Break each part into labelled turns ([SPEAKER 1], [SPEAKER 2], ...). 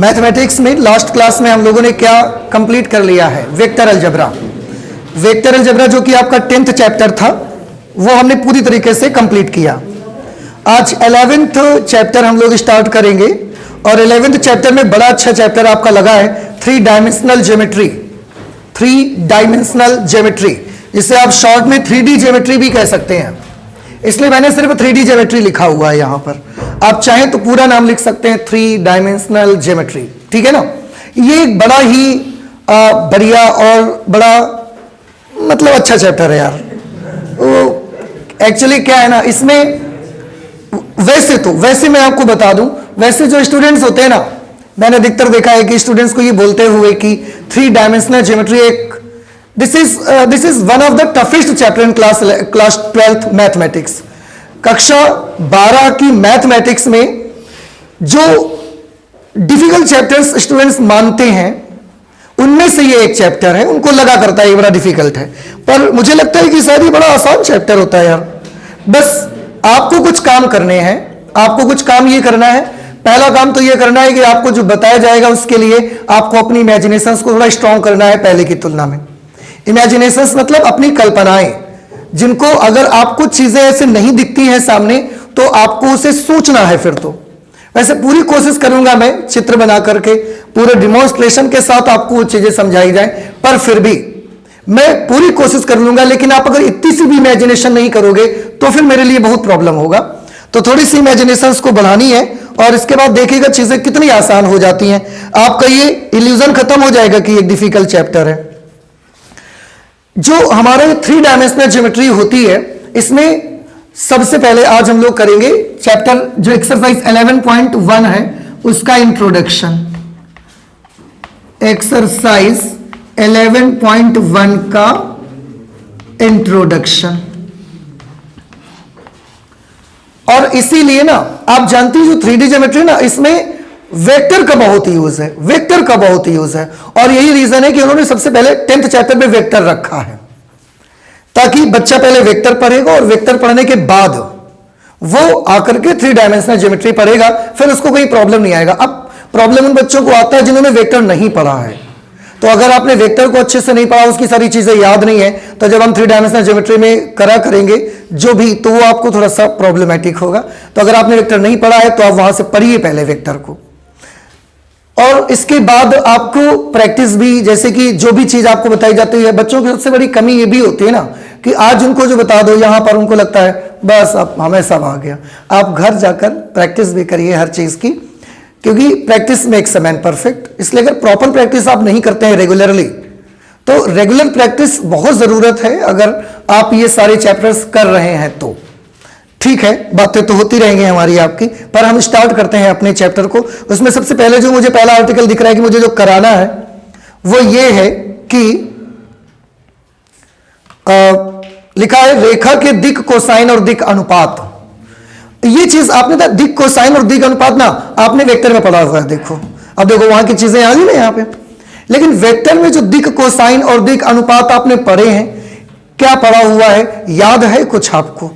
[SPEAKER 1] Mathematics में last class में हम लोगों ने क्या कंप्लीट कर लिया है? Vector algebra. वेक्टर अलजेब्रा जो कि आपका 10th चैप्टर था, वो हमने पूरी तरीके से कंप्लीट किया। आज 11th चैप्टर हम लोग स्टार्ट करेंगे और 11th चैप्टर में बड़ा अच्छा चैप्टर आपका लगा है 3 डायमेंशनल ज्योमेट्री। 3 डायमेंशनल ज्योमेट्री, जिसे आप शॉर्ट में 3D ज्योमेट्री भी कह सकते हैं, इसलिए मैंने सिर्फ 3D ज्योमेट्री लिखा हुआ है यहां पर। आप चाहें तो पूरा नाम लिख सकते हैं 3 डायमेंशनल ज्योमेट्री, ठीक है ना। ये एक बड़ा ही बढ़िया और बड़ा मतलब अच्छा चैप्टर है यार। वो एक्चुअली क्या है ना, इसमें वैसे मैं आपको बता दूं, वैसे जो स्टूडेंट्स होते हैं ना, मैंने अधिकतर देखा है कि स्टूडेंट्स को ये बोलते हुए कि 3 डायमेंशनल ज्योमेट्री एक this is one of the toughest chapter in class 12th mathematics. कक्षा 12 की मैथमेटिक्स में जो डिफिकल्ट चैप्टर्स स्टूडेंट्स मानते हैं, उनमें से ये एक चैप्टर है। उनको लगा करता है ये बड़ा डिफिकल्ट है, पर मुझे लगता है कि शायद ये बड़ा आसान चैप्टर होता है यार। बस आपको कुछ काम करने हैं, आपको कुछ काम ये करना है। पहला काम तो ये करना है कि आपको जो बताया जाएगा उसके लिए आपको अपनी इमेजिनेशंस को थोड़ा स्ट्रांग करना है पहले की तुलना में। इमेजिनेशंस मतलब अपनी कल्पनाएं, जिनको अगर आपको चीजें ऐसे नहीं दिखती हैं सामने तो आपको उसे सोचना है। फिर तो वैसे पूरी कोशिश करूंगा मैं चित्र बना करके पूरे डिमॉन्स्ट्रेशन के साथ आपको वो चीजें समझाई जाए, पर फिर भी मैं पूरी कोशिश कर लूंगा। लेकिन आप अगर इतनी सी भी इमेजिनेशन नहीं करोगे तो फिर मेरे लिए बहुत प्रॉब्लम होगा। तो थोड़ी सी इमेजिनेशंस को बढ़ानी है और इसके बाद देखिएगा चीजें कितनी आसान हो जाती हैं। आपका ये इल्यूजन खत्म हो जाएगा कि एक डिफिकल्ट चैप्टर है। जो हमारे 3 डायमेंशनल ज्योमेट्री होती है, इसमें सबसे पहले आज हम लोग करेंगे चैप्टर जो एक्सरसाइज 11.1 है उसका इंट्रोडक्शन। एक्सरसाइज 11.1 का इंट्रोडक्शन। और इसीलिए ना आप जानती हैं जो 3D ज्योमेट्री ना, इसमें वेक्टर का बहुत यूज है, वेक्टर का बहुत यूज है। और यही रीजन है कि उन्होंने सबसे पहले 10th चैप्टर में वेक्टर रखा है, ताकि बच्चा पहले वेक्टर पढ़ेगा और वेक्टर पढ़ने के बाद वो आकर के 3 डायमेंशनल ज्योमेट्री पढ़ेगा, फिर उसको कोई प्रॉब्लम नहीं आएगा। अब प्रॉब्लम उन बच्चों को आता है जिन्होंने वेक्टर नहीं पढ़ा है। तो अगर आपने वेक्टर को अच्छे से नहीं पढ़ा, उसकी सारी चीजें याद नहीं है, तो जब हम 3 डायमेंशनल ज्योमेट्री में करेंगे जो भी, तो वो आपको थोड़ा सा प्रॉब्लमेटिक होगा। तो अगर आपने वेक्टर नहीं पढ़ा है तो आप वहां से पढ़िए पहले वेक्टर को, और इसके बाद आपको प्रैक्टिस भी, जैसे कि जो भी चीज आपको बताई जाती है। बच्चों की सबसे बड़ी कमी ये भी होती है ना कि आज उनको जो बता दो यहां पर उनको लगता है बस अब हमें सब आ गया। आप घर जाकर प्रैक्टिस भी करिए हर चीज की, क्योंकि practice makes a man perfect. इसलिए अगर प्रॉपर प्रैक्टिस आप नहीं करते हैं रेगुलरली, तो रेगुलर प्रैक्टिस बहुत जरूरत है अगर आप ये सारे चैप्टर्स कर रहे हैं तो। ठीक है, बातें तो होती रहेंगी हमारी आपकी, पर हम स्टार्ट करते हैं अपने चैप्टर को। उसमें सबसे पहले जो मुझे पहला आर्टिकल दिख रहा है कि मुझे जो कराना है वो ये है कि लिखा है रेखा के दिक कोसाइन और दिक अनुपात। ये चीज आपने ना दिक कोसाइन और दिक अनुपात ना आपने वेक्टर में पढ़ा हुआ है। देखो अब देखो वहां की चीजें आ गई ना यहाँ पे, लेकिन वेक्टर में जो दिक कोसाइन और दिक अनुपात आपने पढ़े हैं, क्या पढ़ा हुआ है, याद है कुछ आपको?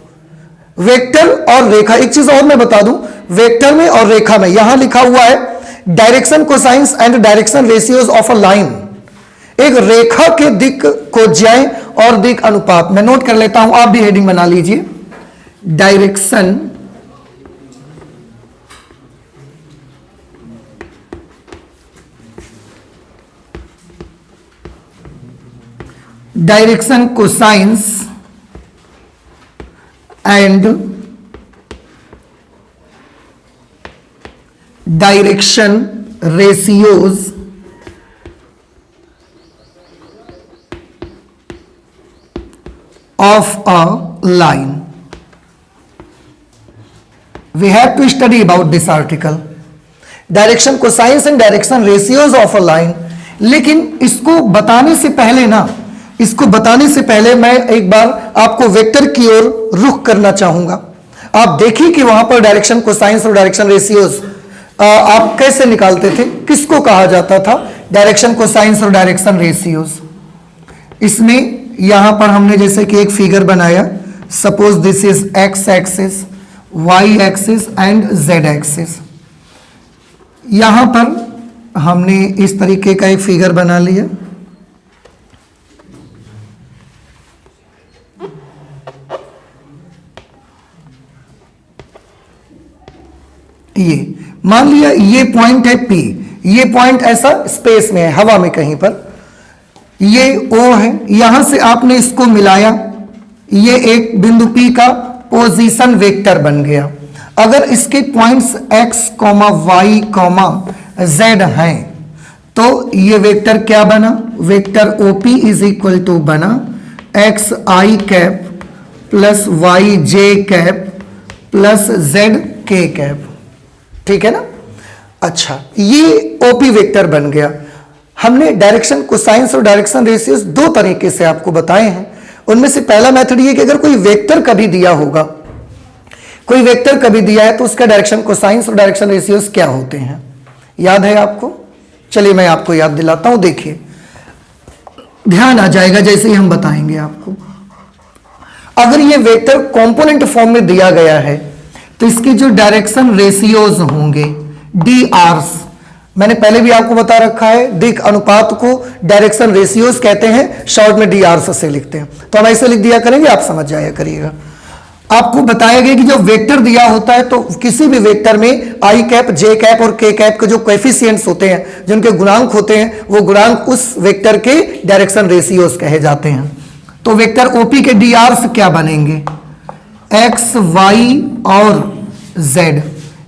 [SPEAKER 1] वेक्टर और रेखा, एक चीज और मैं बता दूं, वेक्टर में और रेखा में यहां लिखा हुआ है direction cosines and direction ratios of a line. एक रेखा के दिक कोज्याएं और दिक अनुपात, मैं नोट कर लेता हूं, आप भी हेडिंग बना लीजिए। Direction cosines and direction ratios of a line. We have to study about this article, direction cosines and direction ratios of a line. लेकिन इसको बताने से पहले ना, इसको बताने से पहले मैं एक बार आपको वेक्टर की ओर रुख करना चाहूंगा। आप देखिए कि वहां पर डायरेक्शन कोसाइंस और डायरेक्शन रेशियोज आप कैसे निकालते थे, किसको कहा जाता था डायरेक्शन कोसाइंस और डायरेक्शन रेशियोज। इसमें यहां पर हमने जैसे कि एक फिगर बनाया, suppose this is x axis, y axis and z axis. यहां पर हमने इस तरीके का एक फिगर बना लिया। ये मान लिया ये पॉइंट है P, ये पॉइंट ऐसा स्पेस में है, हवा में कहीं पर, ये O है, यहां से आपने इसको मिलाया, ये एक बिंदु P का पोजीशन वेक्टर बन गया। अगर इसके पॉइंट्स x, y, z हैं तो ये वेक्टर क्या बना, vector OP is equal to बना x i cap plus y j cap plus z k cap. ठीक है ना। अच्छा, ये OP वेक्टर बन गया। हमने डायरेक्शन कोसाइंस और डायरेक्शन रेशियोज दो तरीके से आपको बताए हैं। उनमें से पहला मेथड ये कि अगर कोई वेक्टर कभी दिया होगा, कोई वेक्टर कभी दिया है तो उसका डायरेक्शन कोसाइंस और डायरेक्शन रेशियोज क्या होते हैं, याद है आपको? चलिए मैं आपको याद दिलाता हूं, देखिए ध्यान आ जाएगा जैसे ही हम बताएंगे आपको। अगर ये वेक्टर कंपोनेंट फॉर्म में दिया गया है तो इसकी जो डायरेक्शन रेशियोज होंगे DRs, मैंने पहले भी आपको बता रखा है, दिक् अनुपात को डायरेक्शन रेशियोज कहते हैं, शॉर्ट में DRs से लिखते हैं, तो हम ऐसे लिख दिया करेंगे, आप समझ जाया करिएगा। आपको बताया गया कि जो वेक्टर दिया होता है तो किसी भी वेक्टर में i कैप, j कैप और k कैप के जो कोएफिशिएंट्स होते हैं, जिनके गुणांक होते हैं, वो गुणांक उस वेक्टर के डायरेक्शन रेशियोज कहे जाते हैं। तो वेक्टर OP के DRs क्या बनेंगे, x, y और z,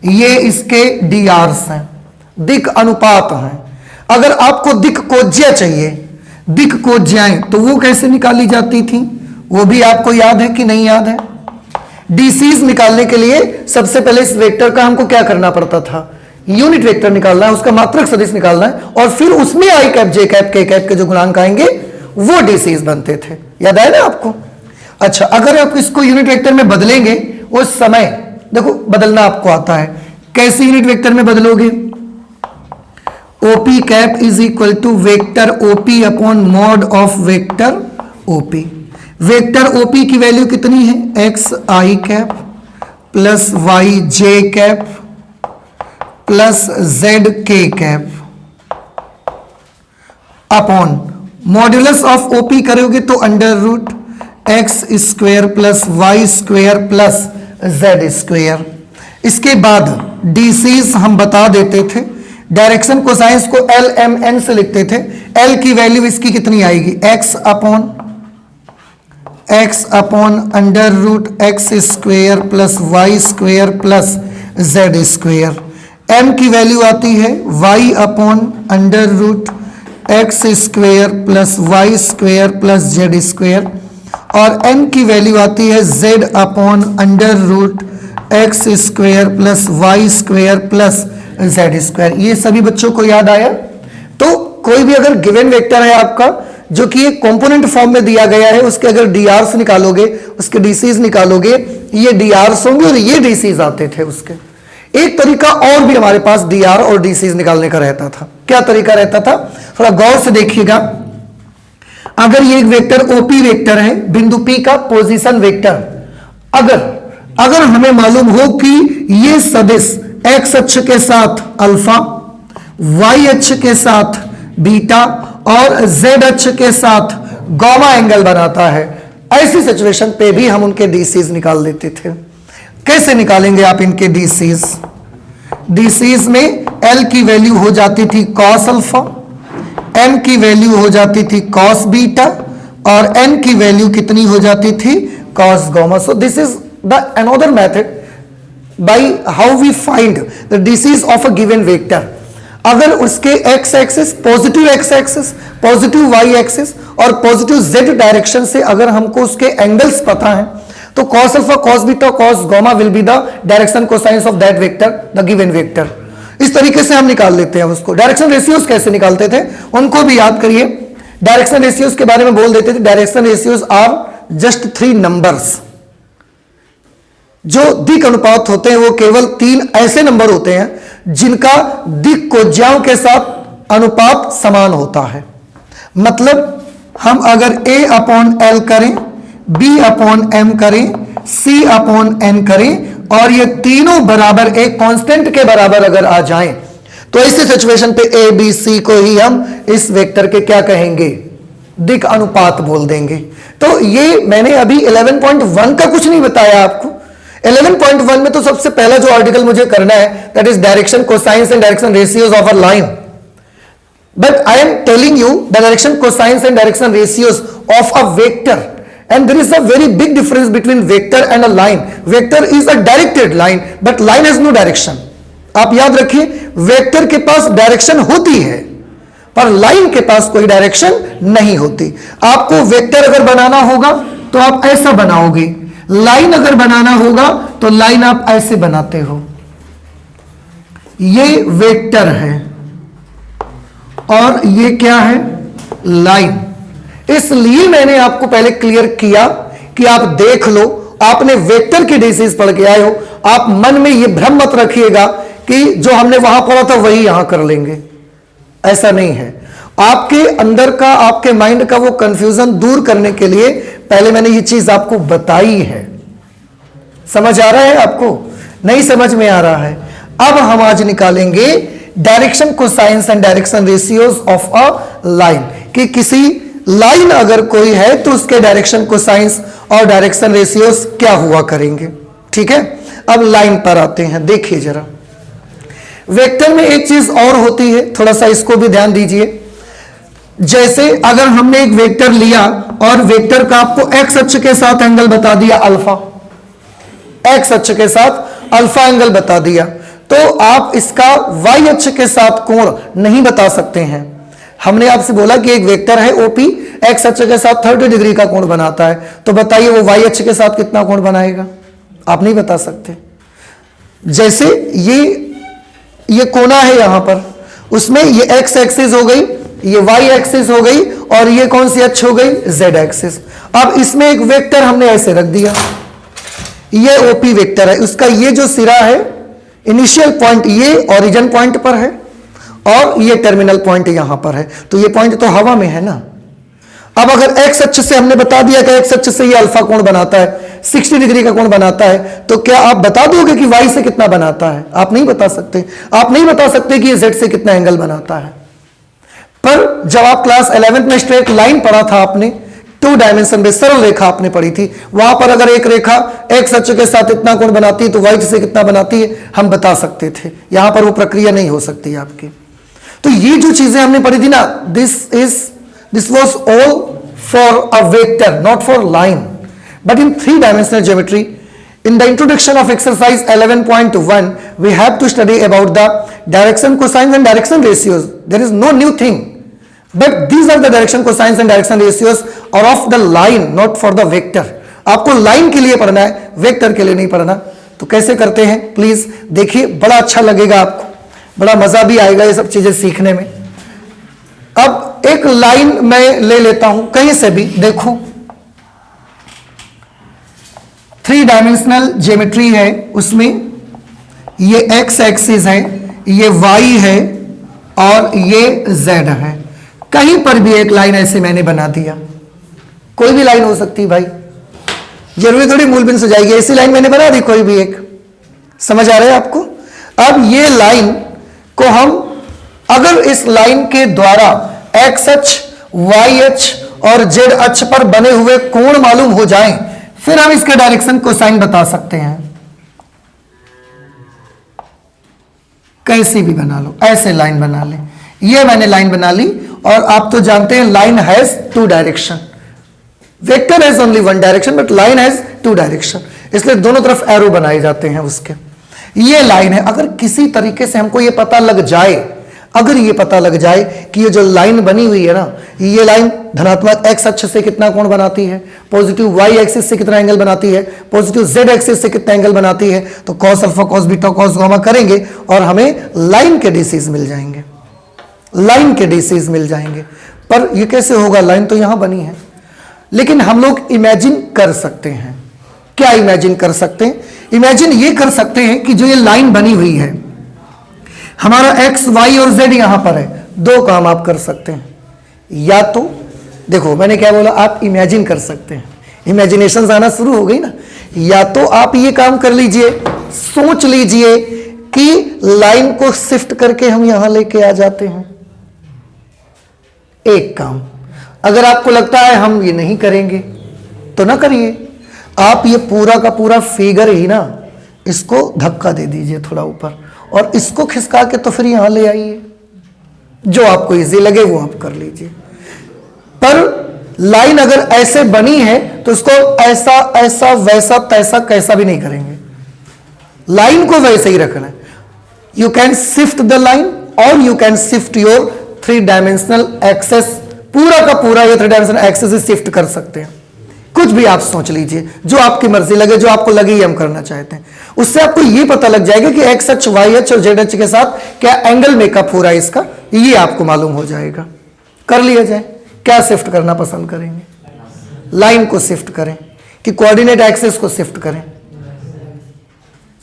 [SPEAKER 1] ये इसके DRs हैं, दिक् अनुपात हैं। अगर आपको दिक् कोज्या चाहिए, दिक् कोज्याएं, तो वो कैसे निकाली जाती थी, वो भी आपको याद है कि नहीं याद है? DCs निकालने के लिए सबसे पहले इस वेक्टर का हमको क्या करना पड़ता था, यूनिट वेक्टर निकालना है, उसका मात्रक सदिश निकालना है, और फिर उसमें i cap, j cap, k cap के जो गुणांक आएंगे वो DCs बनते थे। याद आया ना आपको? अच्छा, अगर आप इसको यूनिट वेक्टर में बदलेंगे, उस समय देखो बदलना आपको आता है, कैसे यूनिट वेक्टर में बदलोगे, OP cap is equal to vector OP upon mod of vector OP। Vector OP की वैल्यू कितनी है, x i cap plus y j cap plus z k cap upon modulus of OP करोगे तो under root x square plus y square plus z square. इसके बाद DCs हम बता देते थे, डायरेक्शन कोसाइंस को LMN से लिखते थे। L की वैल्यू इसकी कितनी आएगी, x upon under root x square plus y square plus z square. M की वैल्यू आती है y upon under root x square plus y square plus z square, और n की वैल्यू आती है z upon under root x square plus y square plus z square. ये सभी बच्चों को याद आया? तो कोई भी अगर गिवन वेक्टर है आपका जो कि एक कंपोनेंट फॉर्म में दिया गया है, उसके अगर DRs निकालोगे, उसके DCs निकालोगे, ये DRs होंगे और ये DCs आते थे उसके। एक तरीका और भी हमारे पास DR और DCs निकालने का रहता था। क्या तरीका रहता था, थोड़ा गौर से देखिएगा। अगर ये एक वेक्टर OP वेक्टर है, बिंदु P का पोजीशन वेक्टर, अगर हमें मालूम हो कि ये सदिश x अक्ष के साथ अल्फा, y अक्ष के साथ बीटा और z अक्ष के साथ गामा एंगल बनाता है, ऐसी सिचुएशन पे भी हम उनके DCs निकाल लेते थे। कैसे निकालेंगे आप इनके DCs? DCs में L की वैल्यू हो जाती थी cos अल्फा, M की वैल्यू हो जाती थी cos बीटा और N की वैल्यू कितनी हो जाती थी, cos gamma. So this is the another method by how we find the DCs of a given vector। अगर उसके x axis, positive x axis, positive y axis और पॉजिटिव z डायरेक्शन से अगर हमको उसके एंगल्स पता है तो cos alpha, cos beta, cos gamma will be the direction cosines of that vector, the given vector. इस तरीके से हम निकाल लेते हैं उसको। डायरेक्शन रेशियोज कैसे निकालते थे उनको भी याद करिए। डायरेक्शन रेशियोज के बारे में बोल देते थे, direction ratios are just 3 numbers. जो दिक् अनुपात होते हैं वो केवल 3 ऐसे नंबर होते हैं जिनका दिक् कोज्याओं के साथ अनुपात समान होता है। मतलब हम अगर a अपॉन l करें, b अपॉन m करें, c अपॉन n करें और ये तीनों बराबर एक कांस्टेंट के बराबर अगर आ जाएं तो ऐसे सिचुएशन पे ए बी सी को ही हम इस वेक्टर के क्या कहेंगे, दिक् अनुपात बोल देंगे। तो ये मैंने अभी 11.1 का कुछ नहीं बताया आपको। 11.1 में तो सबसे पहला जो आर्टिकल मुझे करना है that is direction cosines and direction ratios of a line. But I am telling you the direction cosines and direction ratios of a vector, and there is a very big difference between vector and a line. Vector is a directed line but line has no direction. आप याद रखिए, vector के पास direction होती है पर line के पास कोई direction नहीं होती। आपको वेक्टर अगर बनाना होगा तो आप ऐसा बनाओगे, लाइन अगर बनाना होगा तो लाइन आप ऐसे बनाते हो। ये वेक्टर है और ये क्या है, लाइन। इसलिए मैंने आपको पहले क्लियर किया कि आप देख लो, आपने वेक्टर की बेसिस पढ़ के आए हो, आप मन में यह भ्रम मत रखिएगा कि जो हमने वहां पढ़ा था वही यहां कर लेंगे, ऐसा नहीं है। आपके अंदर का, आपके माइंड का वो कंफ्यूजन दूर करने के लिए पहले मैंने ये चीज आपको बताई है। समझ आ रहा है आपको? नहीं समझ में आ रहा है? अब हम आज निकालेंगे direction cosines and direction ratios of a line, कि किसी लाइन अगर कोई है तो उसके डायरेक्शन कोसाइंस और डायरेक्शन रेशियोज क्या हुआ करेंगे। ठीक है, अब लाइन पर आते हैं। देखिए जरा, वेक्टर में एक चीज और होती है, थोड़ा सा इसको भी ध्यान दीजिए। जैसे अगर हमने एक वेक्टर लिया और वेक्टर का आपको एक्स अक्ष के साथ एंगल बता दिया अल्फा, एक्स अक्ष के साथ अल्फा एंगल बता दिया, तो आप इसका वाई अक्ष के साथ कोण नहीं बता सकते हैं। हमने आपसे बोला कि एक वेक्टर है ओपी, एक्स अक्ष के साथ 30 डिग्री का कोण बनाता है, तो बताइए वो वाई अक्ष के साथ कितना कोण बनाएगा? आप नहीं बता सकते। जैसे ये कोना है यहां पर, उसमें ये एक्स एक्सिस हो गई, ये वाई एक्सिस हो गई और ये कौन सी अक्ष हो गई, जेड एक्सिस। अब इसमें एक वेक्टर हमने ऐसे रख दिया, ये ओपी वेक्टर है, उसका ये जो सिरा है, इनिशियल पॉइंट ये ओरिजिन पॉइंट पर है और ये टर्मिनल पॉइंट यहां पर है, तो ये पॉइंट तो हवा में है ना। अब अगर एक्स अक्ष से हमने बता दिया कि एक्स अक्ष से ये अल्फा कोण बनाता है, 60 डिग्री का कोण बनाता है, तो क्या आप बता दोगे कि वाई से कितना बनाता है? आप नहीं बता सकते। आप नहीं बता सकते कि ये जेड से कितना एंगल बनाता है। पर जब आप क्लास 11th में स्ट्रेट लाइन पढ़ा था आपने, 2 डायमेंशन में सरल रेखा आपने पढ़ी थी, वहां पर अगर एक रेखा एक्स अक्ष के साथ इतना कोण बनाती है तो वाई से कितना बनाती है हम बता सकते थे। यहां पर वो प्रक्रिया नहीं हो सकती आपकी। तो ये जो चीजें हमने पढ़ी थी ना, this was all for a vector, not for line. But in 3-dimensional geometry, in the introduction of exercise 11.1, we have to study about the direction cosines and direction ratios. There is no new thing. But these are the direction cosines and direction ratios are of the line, not for the vector. आपको line के लिए पढ़ना है, vector के लिए नहीं पढ़ना। तो कैसे करते हैं प्लीज देखिए, बड़ा अच्छा लगेगा आपको, बड़ा मजा भी आएगा ये सब चीजें सीखने में। अब एक लाइन मैं ले लेता हूं कहीं से भी, देखो 3-डायमेंशनल ज्योमेट्री है, उसमें ये एक्स एक्सिस है, ये वाई है और ये जेड है। कहीं पर भी एक लाइन ऐसे मैंने बना दिया, कोई भी लाइन हो सकती है भाई, जरूरी थोड़ी मूलबिंदु से जाएगी। ऐसी लाइन मैंने बना दी कोई भी एक, समझ आ रहा है आपको? अब ये लाइन को हम अगर इस लाइन के द्वारा एक्स अक्ष, वाई अक्ष और जेड अक्ष पर बने हुए कोण मालूम हो जाएं, फिर हम इसके डायरेक्शन कोसाइन बता सकते हैं। कैसी भी बना लो, ऐसे लाइन बना ले, ये मैंने लाइन बना ली। और आप तो जानते हैं line has 2 direction, vector has only 1 direction but line has 2 direction, इसलिए दोनों तरफ एरो बनाए जाते हैं उसके। ये लाइन है, अगर किसी तरीके से हमको ये पता लग जाए, अगर ये पता लग जाए कि ये जो लाइन बनी हुई है ना, ये लाइन धनात्मक एक्स अक्ष से कितना कोण बनाती है, पॉजिटिव वाई एक्सिस से कितना एंगल बनाती है, पॉजिटिव जेड एक्सिस से कितना एंगल बनाती है, तो cos alpha cos beta cos gamma करेंगे और हमें लाइन के डीसीज मिल जाएंगे, लाइन के डीसीज मिल जाएंगे। पर ये कैसे होगा, लाइन तो यहां बनी है। लेकिन हम लोग इमेजिन कर सकते हैं, क्या इमेजिन कर सकते हैं? इमेजिन ये कर सकते हैं कि जो ये लाइन बनी हुई है, हमारा एक्स वाई और जेड यहां पर है। 2 काम आप कर सकते हैं, या तो देखो मैंने क्या बोला, आप इमेजिन कर सकते हैं, इमेजिनेशन आना शुरू हो गई ना। या तो आप ये काम कर लीजिए, सोच लीजिए कि लाइन को शिफ्ट करके हम यहां लेके आ जाते हैं। एक काम, अगर आपको लगता है हम ये नहीं करेंगे तो ना करिए, आप ये पूरा का पूरा फिगर ही ना इसको धक्का दे दीजिए थोड़ा ऊपर, और इसको खिसका के तो फिर यहां ले आइए। जो आपको इजी लगे वो आप कर लीजिए। पर लाइन अगर ऐसे बनी है तो इसको ऐसा ऐसा वैसा तैसा कैसा भी नहीं करेंगे, लाइन को वैसे ही रखना है। You can shift the line और you can shift your 3 dimensional axes, पूरा का पूरा ये 3 डायमेंशनल एक्सेस शिफ्ट कर सकते हैं। कुछ भी आप सोच लीजिए जो आपकी मर्जी लगे, जो आपको लगे ये हम करना चाहते हैं। उससे आपको ये पता लग जाएगा कि एक्स अक्ष, वाई अक्ष और जेड अक्ष के साथ क्या एंगल मेकअप हो रहा है इसका, ये आपको मालूम हो जाएगा। कर लिया जाए। क्या शिफ्ट करना पसंद करेंगे? लाइन को शिफ्ट करें कि कोऑर्डिनेट एक्सिस को शिफ्ट करें?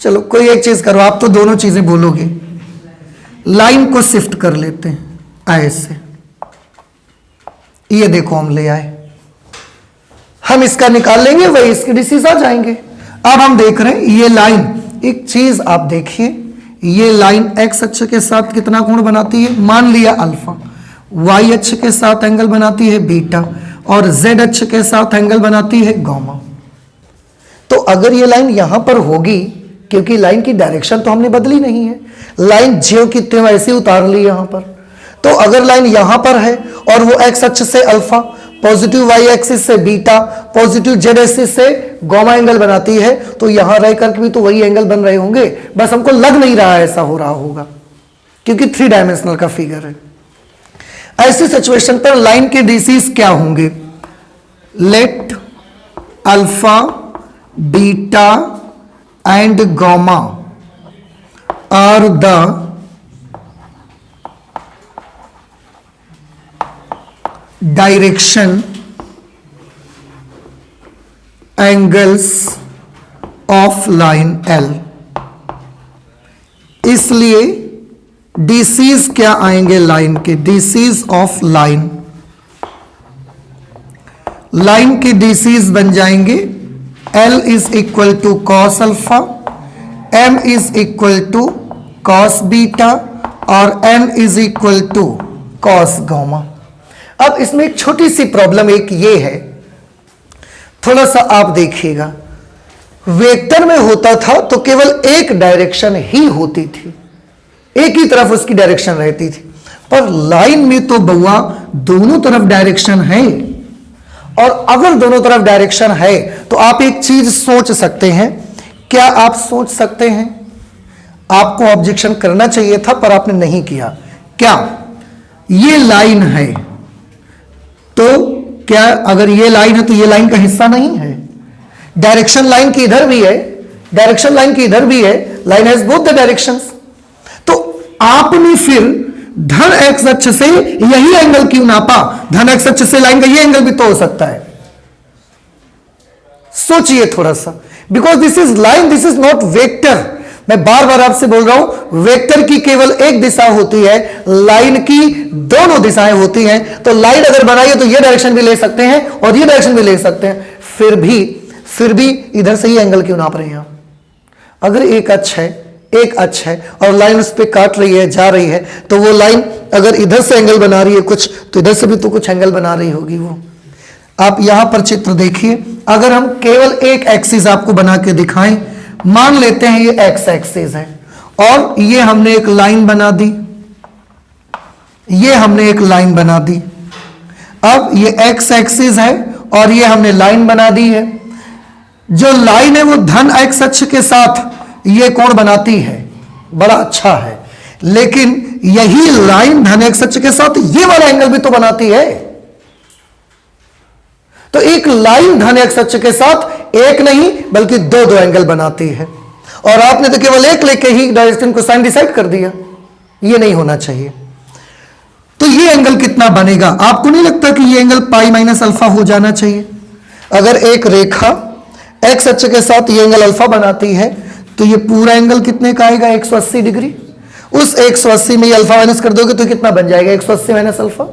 [SPEAKER 1] चलो कोई एक चीज करो, आप तो दोनों चीजें बोलोगे। लाइन को शिफ्ट कर लेते हैं ऐसे, ये देखो हम ले आए, हम इसका निकाल लेंगे, वही इसके डिसीज आ जाएंगे। अब हम देख रहे हैं ये लाइन, एक चीज आप देखिए, ये लाइन एक्स अक्ष के साथ कितना कोण बनाती है? मान लिया अल्फा। वाई अक्ष के साथ एंगल बनाती है बीटा, और जेड अक्ष के साथ एंगल बनाती है गामा। तो अगर ये लाइन यहां पर होगी, क्योंकि लाइन की डायरेक्शन तो हमने बदली नहीं है, लाइन ज्यों की त्यों ऐसे उतार ली यहां पर, तो अगर लाइन यहां पर है और वो एक्स अक्ष से अल्फा, पॉजिटिव वाई एक्सिस से बीटा, पॉजिटिव जेड एक्सिस से गामा एंगल बनाती है, तो यहां रह करके भी तो वही एंगल बन रहे होंगे, बस हमको लग नहीं रहा है ऐसा हो रहा होगा, क्योंकि 3 डायमेंशनल का फिगर है। ऐसी सिचुएशन पर लाइन के डीसीज क्या होंगे? Let alpha, beta and gamma are the direction angles of line L. इसलिए डीसीज क्या आएंगे लाइन के? डीसीज ऑफ लाइन, लाइन के डीसीज बन जाएंगे L is equal to cos alpha, M is equal to cos beta और N is equal to cos gamma. अब इसमें एक छोटी सी प्रॉब्लम एक ये है, थोड़ा सा आप देखिएगा, वेक्टर में होता था तो केवल एक डायरेक्शन ही होती थी, एक ही तरफ उसकी डायरेक्शन रहती थी, पर लाइन में तो बउआ दोनों तरफ डायरेक्शन है। और अगर दोनों तरफ डायरेक्शन है तो आप एक चीज सोच सकते हैं। क्या आप सोच सकते हैं? आपको ऑब्जेक्शन करना चाहिए था पर आपने नहीं किया। क्या ये लाइन है तो क्या अगर ये लाइन है तो ये लाइन का हिस्सा नहीं है? डायरेक्शन लाइन की इधर भी है, डायरेक्शन लाइन की इधर भी है, line has both the directions. तो आपने फिर धन एक्स अक्ष से यही एंगल क्यों नापा? धन एक्स अक्ष से लाइन का ये एंगल भी तो हो सकता है। सोचिए थोड़ा सा, because this is line, this is not vector. मैं बार बार आपसे बोल रहा हूं, वेक्टर की केवल एक दिशा होती है, लाइन की दोनों दिशाएं होती हैं। तो लाइन अगर बनाइए तो ये डायरेक्शन भी ले सकते हैं और ये डायरेक्शन भी ले सकते हैं, फिर भी इधर से ही एंगल क्यों नाप रहे हैं आप? अगर एक अक्ष है और लाइन उस पर काट रही है, जा रही है, तो वो लाइन अगर इधर से एंगल बना रही है कुछ, तो इधर से भी तो कुछ एंगल बना रही होगी वो। आप यहां पर चित्र देखिए, अगर हम केवल एक एक्सिस आपको बना के दिखाएं, मान लेते हैं ये एक्स एक्सिस है और ये हमने एक लाइन बना दी, ये हमने एक लाइन बना दी। अब ये एक्स एक्सिस है और ये हमने लाइन बना दी है। जो लाइन है वो धन एक्स अक्ष के साथ ये कोण बनाती है, बड़ा अच्छा है, लेकिन यही लाइन धन एक्स अक्ष के साथ ये वाला एंगल भी तो बनाती है। तो एक लाइन धन एक्स अक्ष के साथ एक नहीं बल्कि दो एंगल बनाती है, और आपने तो केवल एक लेके ही डायरेक्शन को साइन डिसाइड कर दिया। ये नहीं होना चाहिए। तो ये एंगल कितना बनेगा? आपको नहीं लगता कि ये एंगल पाई माइनस अल्फा हो जाना चाहिए? अगर एक रेखा एक्स अक्ष के साथ ये एंगल अल्फा बनाती है तो ये पूरा एंगल कितने का आएगा? 180 डिग्री। उस 180 में ये अल्फा माइनस कर दोगे तो कितना बन जाएगा? 180 माइनस अल्फा।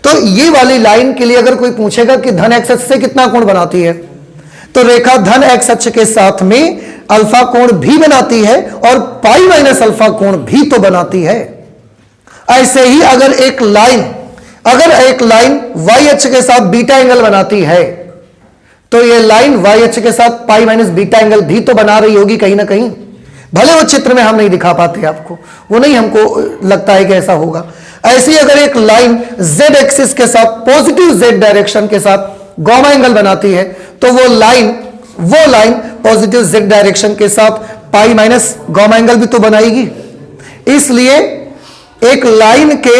[SPEAKER 1] तो ये वाली लाइन के लिए अगर कोई पूछेगा कि धन एक्स अक्ष से कितना कोण बनाती है, तो रेखा धन एक्स अक्ष के साथ में अल्फा कोण भी बनाती है और पाई माइनस अल्फा कोण भी तो बनाती है। ऐसे ही अगर एक लाइन वाई अक्ष के साथ बीटा एंगल बनाती है तो ये लाइन वाई अक्ष के साथ पाई माइनस बीटा एंगल भी तो बना रही होगी कहीं ना कहीं। भले वो चित्र में हम नहीं दिखा पाते आपको, वो नहीं हमको लगता है कि ऐसा होगा। ऐसे ही अगर एक लाइन जेड एक्सिस के साथ पॉजिटिव जेड डायरेक्शन के साथ गामा एंगल बनाती है तो वो लाइन पॉजिटिव जेड डायरेक्शन के साथ पाई माइनस गामा एंगल भी तो बनाएगी। इसलिए एक लाइन के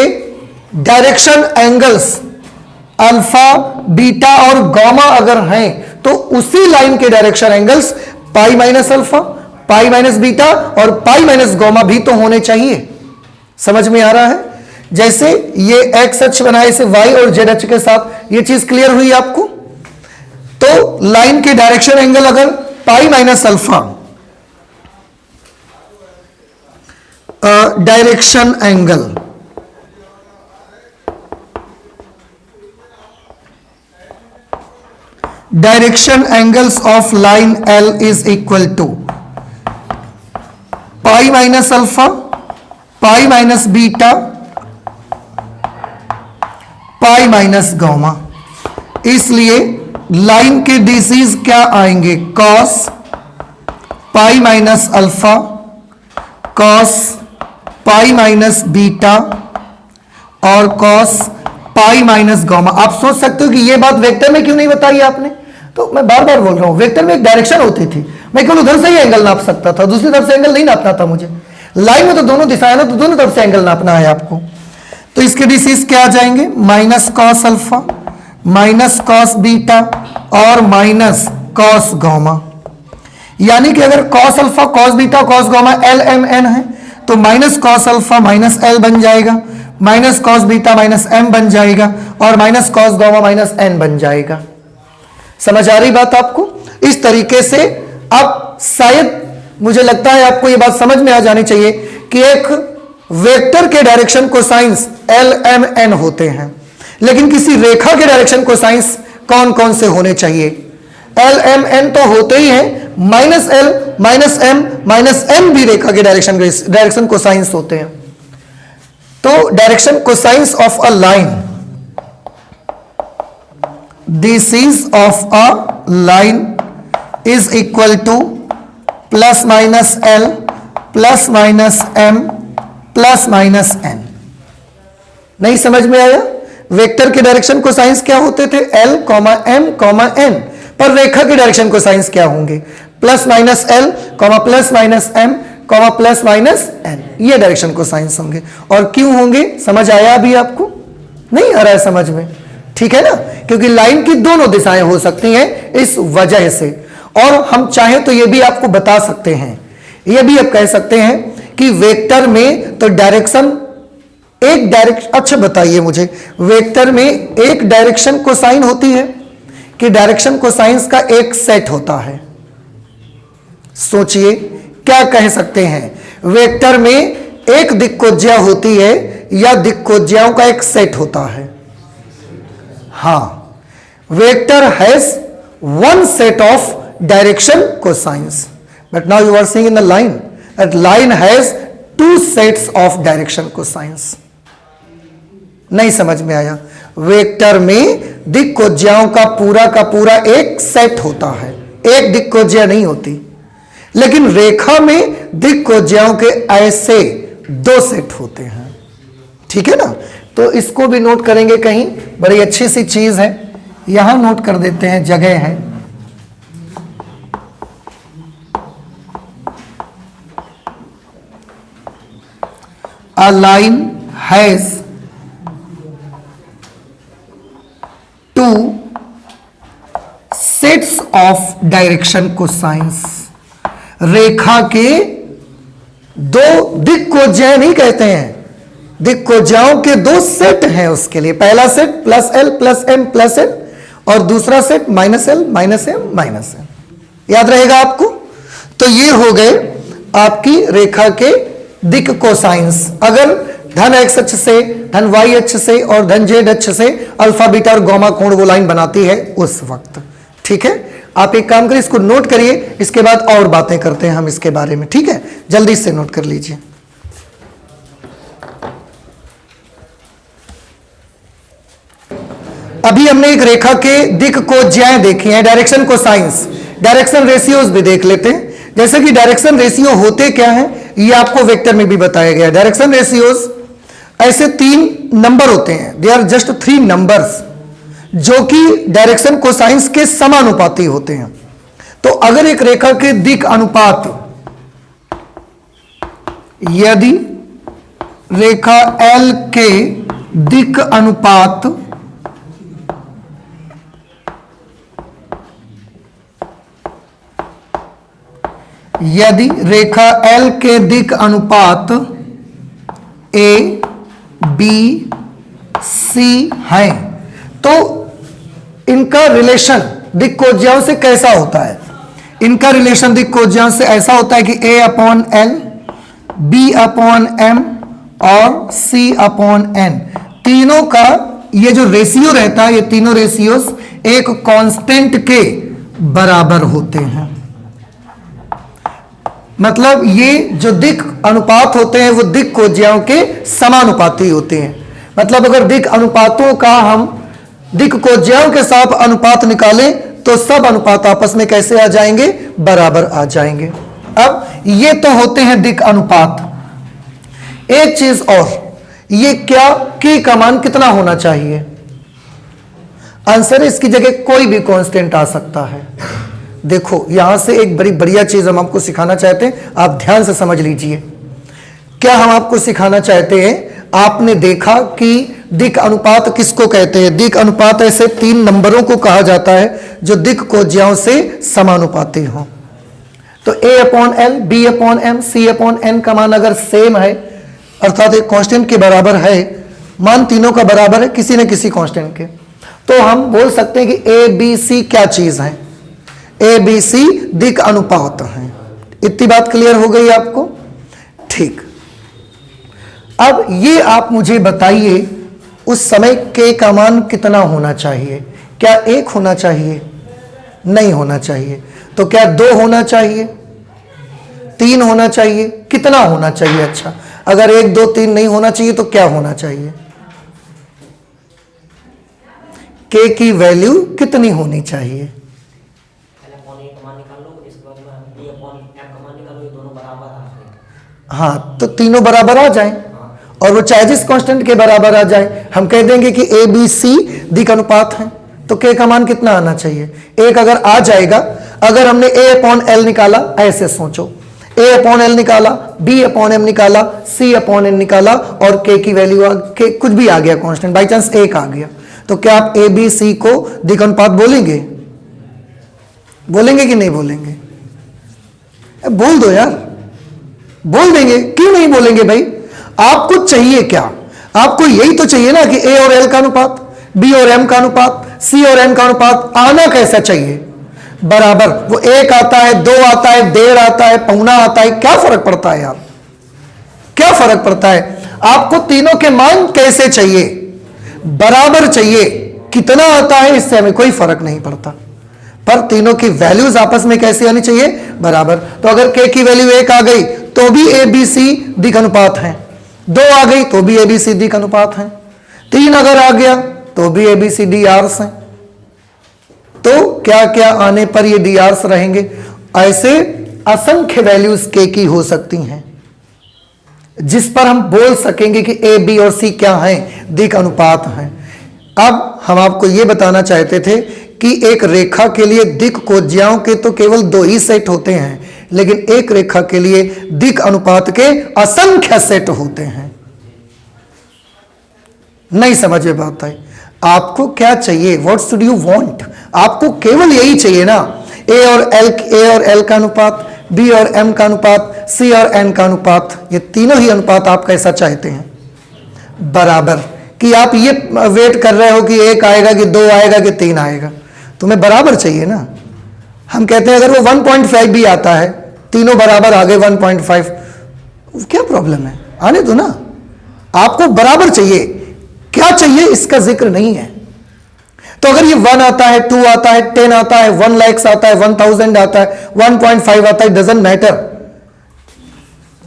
[SPEAKER 1] डायरेक्शन एंगल्स अल्फा, बीटा और गामा अगर हैं तो उसी लाइन के डायरेक्शन एंगल्स पाई minus alpha, pi minus beta और पाई माइनस गामा भी तो होने चाहिए। समझ में आ रहा है? जैसे ये एक्स अक्ष बनाए इसे वाई और जेड अक्ष के साथ, ये चीज क्लियर हुई आपको? तो लाइन के डायरेक्शन एंगल अगर pi minus alpha, direction angles of line L is equal to pi minus alpha, pi minus beta, pi minus gamma. इसलिए लाइन के डिसीज क्या आएंगे? Cos pi minus alpha, cos pi minus beta और cos pi minus gamma. आप सोच सकते हो कि ये बात वेक्टर में क्यों नहीं बताई आपने? तो मैं बार बार बोल रहा हूं, वेक्टर में एक डायरेक्शन होती थी, मैं केवल उधर से ही एंगल नाप सकता था, दूसरी तरफ से एंगल नहीं नापना था मुझे। लाइन में तो दोनों दिशाएं ना, तो दोनों तरफ से एंगल नापना है आपको। तो इसके डिसीज क्या आ जाएंगे? Minus cos alpha, minus cos beta और माइनस कॉस गामा। यानी कि अगर cos alpha, cos beta, cos gamma L M N है तो minus cos alpha minus L बन जाएगा, minus cos beta minus M बन जाएगा और minus cos gamma minus N बन जाएगा। समझ आ रही बात आपको? इस तरीके से अब शायद मुझे लगता है आपको यह बात समझ में आ जानी चाहिए कि एक वेक्टर के direction cosines L M N होते हैं, लेकिन किसी रेखा के डायरेक्शन कोसाइंस कौन कौन से होने चाहिए? एल एम एन तो होते ही हैं, minus L minus M minus N भी रेखा के डायरेक्शन कोसाइंस होते हैं। तो direction cosines of a line, disease of a line is equal to plus minus L plus minus M plus minus N। नहीं समझ में आया? वेक्टर के डायरेक्शन को साइंस क्या होते थे? L, M, N। पर रेखा के डायरेक्शन को साइंस क्या होंगे? Plus minus L, plus minus M, plus minus N। ये डायरेक्शन को साइंस होंगे। और क्यों होंगे? समझ आया अभी आपको? नहीं आ रहा है समझ में? ठीक है ना? क्योंकि लाइन की दोनों दिशाएं हो सकती हैं इस वजह से। और हम चाहें तो यह भी आपको बता सकते हैं, यह भी आप कह सकते हैं कि वेक्टर में तो डायरेक्शन एक डायरेक्शन, अच्छा बताइए मुझे, वेक्टर में एक डायरेक्शन कोसाइन होती है कि डायरेक्शन कोसाइंस का एक सेट होता है? सोचिए क्या कह सकते हैं? वेक्टर में एक दिक्कोज्या होती है या दिक्कोज्याओं का एक सेट होता है? हाँ, vector has one set of direction cosines, but now you are seeing in the line that line has two sets of direction cosines। नहीं समझ में आया? वेक्टर में दिक्कोज्याओं का पूरा एक सेट होता है, एक दिक्कोज्या नहीं होती। लेकिन रेखा में दिक्कोज्याओं के ऐसे दो सेट होते हैं। ठीक है ना? तो इसको भी नोट करेंगे कहीं, बड़ी अच्छी सी चीज है, यहां नोट कर देते हैं, जगह है। A line has two sets of direction cosines। रेखा के दो दिक्कोज्या नहीं कहते हैं, दिक्कोज्याओं के दो सेट हैं उसके लिए। पहला set plus L plus M plus N और दूसरा set minus L minus M minus N. याद रहेगा आपको? तो ये हो गए आपकी रेखा के दिक् कोसाइंस। अगर धन एक्स अक्ष से, धन वाई अक्ष से और धन जेड अक्ष से अल्फा बीटा और गामा कोण वो लाइन बनाती है उस वक्त। ठीक है? आप एक काम करिए, इसको नोट करिए, इसके बाद और बातें करते हैं हम इसके बारे में, ठीक है? जल्दी से नोट कर लीजिए। अभी हमने एक रेखा के दिक् कोज्याएं देखी हैं, डायरेक्शन कोसाइंस, डायरेक्शन रेशियोज भी देख लेते हैं। जैसे कि डायरेक्शन रेशियो होते क्या हैं, ये आपको वेक्टर में भी बताया गया है। डायरेक्शन रेशियोज ऐसे 3 नंबर होते हैं, दे आर जस्ट 3 नंबर्स, जो कि डायरेक्शन कोसाइंस के समानुपाती होते हैं। तो अगर एक रेखा के दिक् अनुपात, यदि रेखा L के दिक् अनुपात यदि रेखा L के दिक् अनुपात A B C हैं, तो इनका रिलेशन दिक् कोज्याओं से कैसा होता है? इनका रिलेशन दिक् कोज्याओं से ऐसा होता है कि A upon L, B upon M और C अपॉन N, तीनों का ये जो रेशियो रहता है, ये तीनों रेशियोस एक कांस्टेंट के बराबर होते हैं। मतलब ये जो दिक् अनुपात होते हैं वो दिक् कोज्याओं के समानुपाती होते हैं। मतलब अगर दिक् अनुपातों का हम दिक् कोज्याओं के साथ अनुपात निकालें तो सब अनुपात आपस में कैसे आ जाएंगे? बराबर आ जाएंगे। अब ये तो होते हैं दिक् अनुपात। एक चीज और, ये क्या के का मान कितना होना चाहिए? आंसर इसकी जगह कोई भी कांस्टेंट आ सकता है। देखो यहां से एक बड़ी बढ़िया चीज हम आपको सिखाना चाहते हैं, आप ध्यान से समझ लीजिए। क्या हम आपको सिखाना चाहते हैं? आपने देखा कि दिक् अनुपात किसको कहते हैं? दिक् अनुपात ऐसे 3 नंबरों को कहा जाता है जो दिक् कोज्याओं से समानुपाती हो। तो A upon L, B upon M, C upon N का मान अगर सेम है, अर्थात एक कांस्टेंट के बराबर है, मान तीनों का बराबर है किसी न किसी कांस्टेंट के, तो हम बोल सकते हैं कि A B C क्या चीज है? A B C दिक् अनुपात है। इतनी बात क्लियर हो गई आपको? ठीक। अब ये आप मुझे बताइए, उस समय K का मान कितना होना चाहिए? क्या 1 होना चाहिए? नहीं होना चाहिए। तो क्या 2 होना चाहिए? 3 होना चाहिए? कितना होना चाहिए? अच्छा, अगर 1 2 3 नहीं होना चाहिए तो क्या होना चाहिए? K की वैल्यू कितनी होनी चाहिए? हाँ, तो तीनों बराबर आ जाएं और वो चाहे जिस कांस्टेंट के बराबर आ जाए। हम कह देंगे कि A B C दिक् अनुपात है, तो K का मान कितना आना चाहिए? 1 अगर आ जाएगा, अगर हमने A अपॉन L निकाला, ऐसे सोचो, A अपॉन L निकाला, B अपॉन M निकाला, C अपॉन N निकाला और K की वैल्यू कुछ भी आ गया कांस्टेंट, बाई चांस 1 आ गया, तो क्या आप A B C को दिक् अनुपात बोलेंगे? बोलेंगे कि नहीं बोलेंगे? बोल दो यार, बोल देंगे, क्यों नहीं बोलेंगे भाई? आपको चाहिए क्या? आपको यही तो चाहिए ना कि A और L का अनुपात, B और M का अनुपात, C और N का अनुपात आना कैसा चाहिए? बराबर। वो 1 आता है, 2 आता है, 1.5 आता है, पौना आता है, क्या फर्क पड़ता है यार? क्या फर्क पड़ता है? आपको तीनों के मान कैसे चाहिए? बराबर चाहिए। कितना आता है इससे हमें कोई फर्क नहीं पड़ता, पर तीनों की वैल्यूज आपस में कैसे आनी चाहिए? बराबर। तो अगर K की वैल्यू 1 आ गई तो भी A B C दिक् अनुपात है, 2 आ गई तो भी A B C दिक् अनुपात है, 3 अगर आ गया तो भी A B C D Rs हैं। तो क्या क्या आने पर ये D Rs रहेंगे? ऐसे असंख्य वैल्यूज K की हो सकती हैं जिस पर हम बोल सकेंगे कि A B और C क्या हैं? दिक् अनुपात हैं। अब हम आपको ये बताना चाहते थे कि एक रेखा के लिए दिक् कोज्याओं के तो केवल 2 ही सेट होते हैं, लेकिन एक रेखा के लिए दिक् अनुपात के असंख्य सेट होते हैं। नहीं समझ में बात आई? आपको क्या चाहिए? What should you want? आपको केवल यही चाहिए ना, A और L का अनुपात, B और M का अनुपात, C और N का अनुपात, ये तीनों ही अनुपात आप कैसा चाहते हैं? बराबर। कि आप ये वेट कर रहे हो कि 1 आएगा कि 2 आएगा कि 3 आएगा, तुम्हें बराबर चाहिए ना। हम कहते हैं अगर वो 1.5 भी आता है, तीनों बराबर आ गए 1.5, क्या प्रॉब्लम है? आने दो ना। आपको बराबर चाहिए, क्या चाहिए इसका जिक्र नहीं है। तो अगर ये 1 आता है, 2 आता है, 10 आता है, 1 lakhs आता है, 1000 आता है, 1.5 आता है, doesn't matter,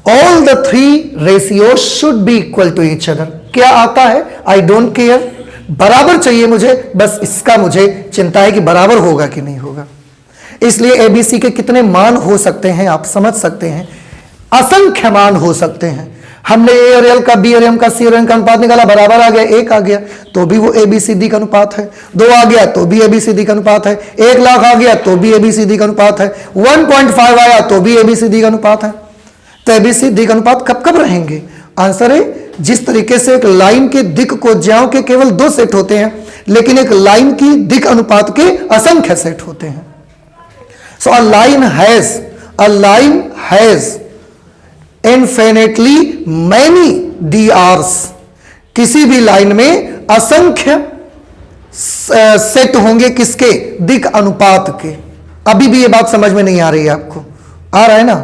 [SPEAKER 1] all the 3 ratios should be equal to each other. क्या आता है, आई डोंट केयर, बराबर चाहिए मुझे, बस इसका मुझे चिंता है कि बराबर होगा कि नहीं होगा। इसलिए एबीसी के कितने मान हो सकते हैं आप समझ सकते हैं, असंख्य मान हो सकते हैं। हमने ए और एल का, बी और एम का, सी और एन का अनुपात निकाला, बराबर आ गया, 1 आ गया तो भी वो एबीसीडी का अनुपात है, 2 आ गया तो भी एबीसीडी का अनुपात है, 1 लाख आ गया तो भी एबीसीडी का अनुपात है, 1.5 आया तो भी एबीसीडी का अनुपात है। तो एबीसीडी का अनुपात कब कब रहेंगे? आंसर है, जिस तरीके से एक लाइन के दिक् कोज्याओं के केवल 2 सेट होते हैं, लेकिन एक लाइन की दिक् अनुपात के असंख्य सेट होते हैं। So a line has infinitely many DRs, किसी भी लाइन में असंख्य सेट होंगे, किसके? दिक् अनुपात के। अभी भी ये बात समझ में नहीं आ रही है आपको? आ रहा है ना?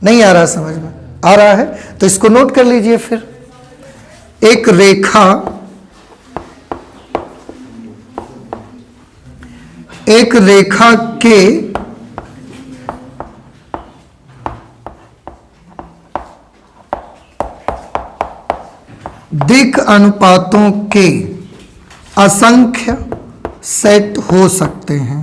[SPEAKER 1] नहीं आ रहा समझ में? आ रहा है तो इसको नोट कर लीजिए। फिर एक रेखा के दिक् अनुपातों के असंख्य सेट हो सकते हैं।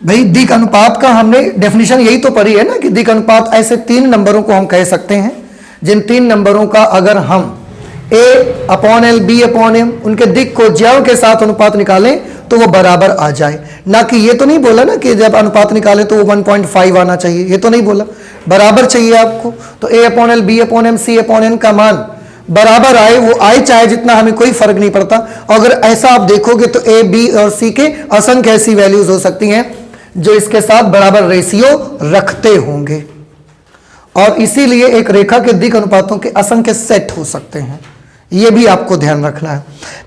[SPEAKER 1] भाई दिक् अनुपात का हमने डेफिनेशन यही तो पढ़ी है ना कि दिक् अनुपात ऐसे 3 नंबरों को हम कह सकते हैं, जिन 3 नंबरों का अगर हम A/L B/M उनके दिक् कोज्याओं के साथ अनुपात निकालें तो वो बराबर आ जाए। ना कि ये तो नहीं बोला ना कि जब अनुपात निकाले तो वो 1.5 आना चाहिए, ये तो नहीं बोला, बराबर चाहिए आपको। तो A/L B/M C/N का मान बराबर आए, वो आए चाहे जितना, हमें कोई फर्क नहीं पड़ता। अगर ऐसा आप देखोगे तो A, B और C के असंख्य ऐसी वैल्यूज हो सकती हैं जो इसके साथ बराबर रेशियो रखते होंगे, और इसीलिए एक रेखा के दिक् अनुपातों के असंख्य सेट हो सकते हैं, यह भी आपको ध्यान रखना है।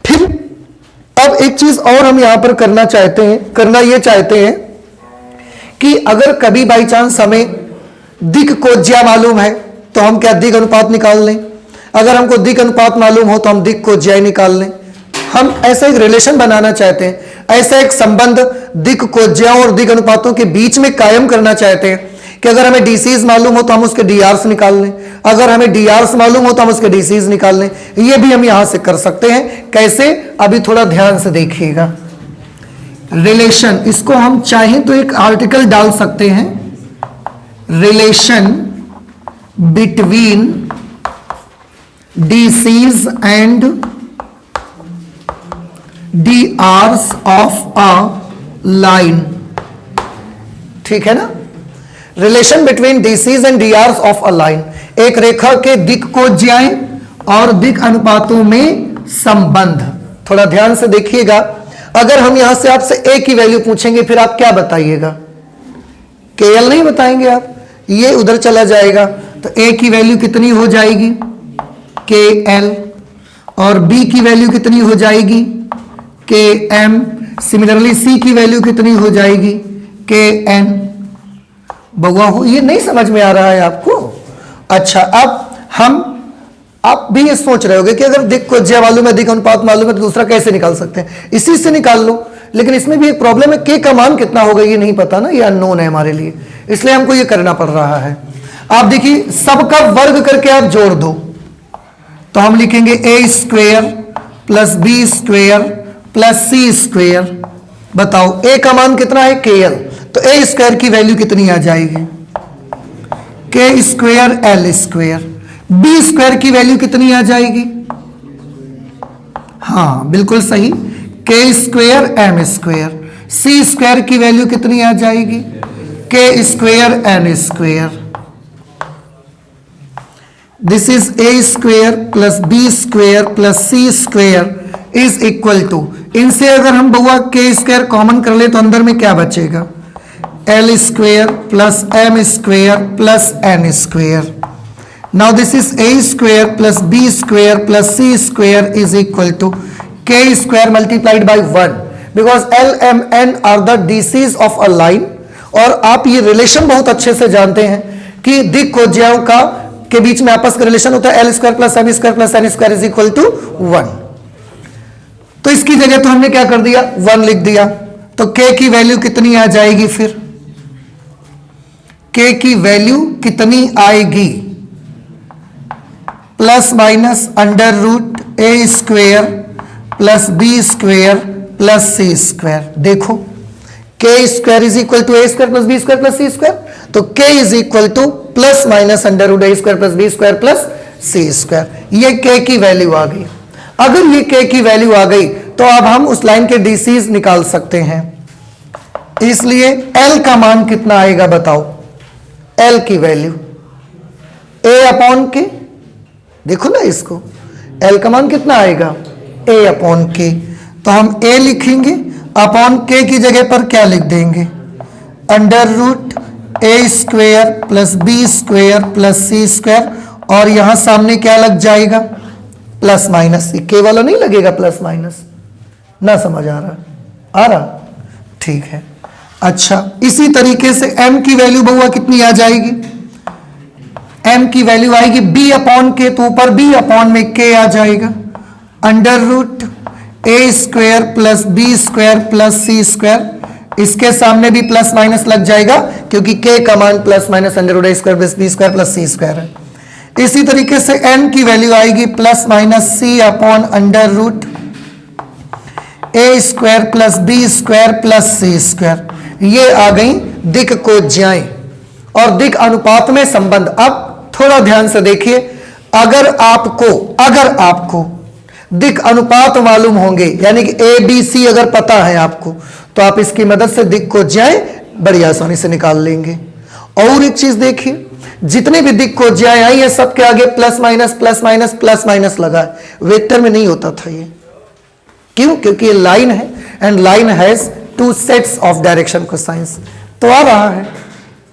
[SPEAKER 1] फिर अब एक चीज और हम यहां पर करना ये चाहते हैं कि अगर कभी बाई चांस हमें दिक् कोज्या मालूम है तो हम क्या दिक् अनुपात निकाल लें, अगर हमको दिक् अनुपात मालूम हो तो हम दिक् कोज्या निकाल लें। हम ऐसा एक रिलेशन बनाना चाहते हैं, ऐसा एक संबंध दिक् कोज्याओं और दिक् अनुपातों के बीच में कायम करना चाहते हैं कि अगर हमें डीसीज मालूम हो तो हम उसके डीआरस निकाल लें, अगर हमें डीआरस मालूम हो तो हम उसके डीसीज निकाल लें। ये भी हम यहां से कर सकते हैं। कैसे? अभी थोड़ा ध्यान से देखिएगा। रिलेशन, इसको हम चाहें तो एक आर्टिकल डाल सकते हैं, relation between DCs and डीआरस of a line. ठीक है ना? Relation between DCs and डीआरस of a line, एक रेखा के दिक् कोज्याएं और दिक् अनुपातों में संबंध। थोड़ा ध्यान से देखिएगा। अगर हम यहां से आपसे ए की वैल्यू पूछेंगे फिर आप क्या बताइएगा? KL नहीं बताएंगे आप, ये उधर चला जाएगा तो ए की वैल्यू कितनी हो जाएगी? KL। और बी की वैल्यू कितनी हो जाएगी? KM। सिमिलरली सी की वैल्यू कितनी हो जाएगी? KN। बउआ हो, ये नहीं समझ में आ रहा है आपको? अच्छा, अब आप भी ये सोच रहे होगे कि अगर दिक् कोज्या मालूम है, दिक् अनुपात मालूम है तो दूसरा कैसे निकाल सकते हैं? इसी से निकाल लो। लेकिन इसमें भी एक प्रॉब्लम है, के का मान कितना होगा ये नहीं पता ना, ये अननोन है हमारे लिए, इसलिए हमको ये करना पड़ रहा है। आप देखिए, सबका वर्ग करके आप जोड़ दो तो हम लिखेंगे A² plus B² plus C²। बताओ ए का मान कितना है? KL। तो A² की वैल्यू कितनी आ जाएगी? K² L²। B² की वैल्यू कितनी आ जाएगी? हाँ बिल्कुल सही, K² M²। C² की वैल्यू कितनी आ जाएगी? K² N²। This is A² plus B² plus C² is equal to, इनसे अगर हम बउआ K² कॉमन कर ले तो अंदर में क्या बचेगा? L² plus M² plus N²। Now this is A² plus B² plus C² is equal to K² multiplied by 1, because L, M, N are the DCs of a line और आप ये रिलेशन बहुत अच्छे से जानते हैं कि दिक कोज्याओं का के बीच में आपस का रिलेशन होता है L² + M² is equal to 1। तो इसकी जगह तो हमने क्या कर दिया, 1 लिख दिया। तो k की वैल्यू कितनी आ जाएगी, फिर k की वैल्यू कितनी आएगी, ±√a² + b² + c²। देखो k² is equal to a² + b² + c², तो k is equal to ±√a² + b² + c²। ये k की वैल्यू आ गई। अगर ये k की वैल्यू आ गई तो अब हम उस लाइन के डीसीज निकाल सकते हैं। इसलिए L का मान कितना आएगा बताओ, L की वैल्यू a/k, देखो ना इसको, L का मान कितना आएगा, a/k। तो हम a लिखेंगे, अपॉन k की जगह पर क्या लिख देंगे, √a² + b² + c², और यहां सामने क्या लग जाएगा, प्लस माइनस। k वाला नहीं लगेगा प्लस माइनस, ना समझ आ रहा, ठीक है। अच्छा, इसी तरीके से m की वैल्यू बहुआ कितनी आ जाएगी, m की वैल्यू आएगी b/k, तो ऊपर b/, में k आ जाएगा, √a² + b² + c²। इसके सामने भी प्लस माइनस लग जाएगा क्योंकि k का मान ±√a² + b² + c² है। इसी तरीके से n की वैल्यू आएगी +(c/√a² + b² + c²। ये आ गई दिक कोज्याएं और दिक अनुपात में संबंध। अब थोड़ा ध्यान से देखिए, अगर आपको दिक अनुपात मालूम होंगे, यानी कि a b c अगर पता है आपको, तो आप इसकी मदद से दिक कोज्याएं बड़ी आसानी से निकाल लेंगे। और एक चीज देखिए, जितने भी दिक कोज्याएं आई है सबके आगे प्लस माइनस लगा है, वेक्टर में नहीं होता था ये। क्यों? क्योंकि ये लाइन है and line has 2 sets of direction cosines. तो आ रहा है,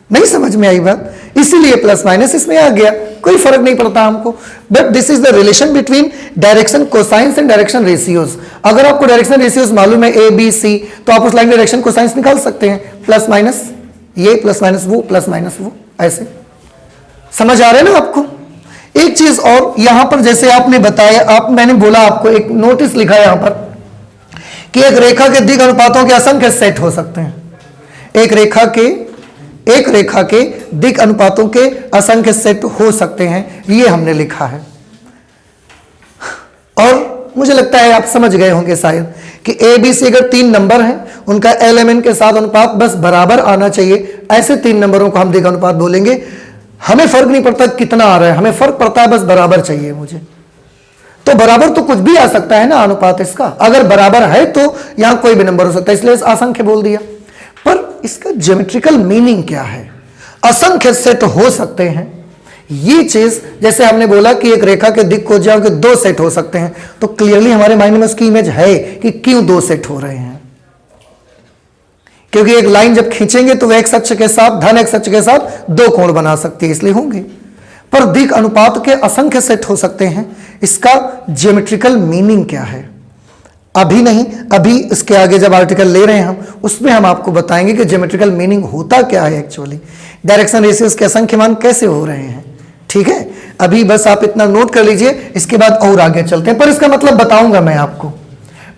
[SPEAKER 1] नहीं समझ में आई बात, इसीलिए प्लस माइनस इसमें आ गया, कोई फर्क नहीं पड़ता हमको। But this is the relation between direction cosines and direction ratios. अगर आपको डायरेक्शन रेशियोज मालूम है a b c, तो आप उस लाइन डायरेक्शन कोसाइंस निकाल सकते हैं, प्लस माइनस ये प्लस माइनस वो प्लस माइनस वो, ऐसे। समझ आ रहा है ना आपको? एक चीज और यहां पर, जैसे आपने बताया, मैंने बोला आपको एक नोटिस लिखा है यहां पर कि एक रेखा के दिक अनुपातों के असंख्य सेट हो सकते हैं। एक रेखा के दिक अनुपातों के असंख्य सेट हो सकते हैं, ये हमने लिखा है। और मुझे लगता है आप समझ गए होंगे शायद कि ए बी सी अगर 3 नंबर हैं, उनका LMN के साथ अनुपात बस बराबर आना चाहिए। ऐसे 3 नंबरों को हम दिक अनुपात बोलेंगे। हमें फर्क नहीं पड़ता कितना आ रहा है, हमें फर्क पड़ता है बस बराबर चाहिए मुझे। तो बराबर तो कुछ भी आ सकता है ना अनुपात इसका, अगर बराबर है तो यहां कोई भी नंबर हो सकता है, इसलिए असंख्य बोल दिया। पर इसका ज्योमेट्रिकल मीनिंग क्या है? असंख्य सेट हो सकते हैं, ये चीज जैसे हमने बोला कि एक रेखा के दिक कोज्याओं के 2 सेट हो सकते हैं, तो क्लियरली हमारे माइंड में उसकी इमेज है कि क्यों 2 सेट हो रहे हैं। क्योंकि एक लाइन जब खींचेंगे तो वह x अक्ष के साथ धन x अक्ष के साथ 2 कोण बना सकती है, इसलिए होंगे। पर दिक अनुपात के असंख्य सेट हो सकते हैं, इसका ज्योमेट्रिकल मीनिंग क्या है? अभी नहीं, अभी इसके आगे जब आर्टिकल ले रहे हैं हम, उसमें हम आपको बताएंगे कि ज्योमेट्रिकल मीनिंग होता क्या है एक्चुअली, डायरेक्शन रेशियोज के असंख्य मान कैसे हो रहे हैं। ठीक है, अभी बस आप इतना नोट कर लीजिए, इसके बाद और आगे चलते हैं। पर इसका मतलब बताऊंगा मैं आपको,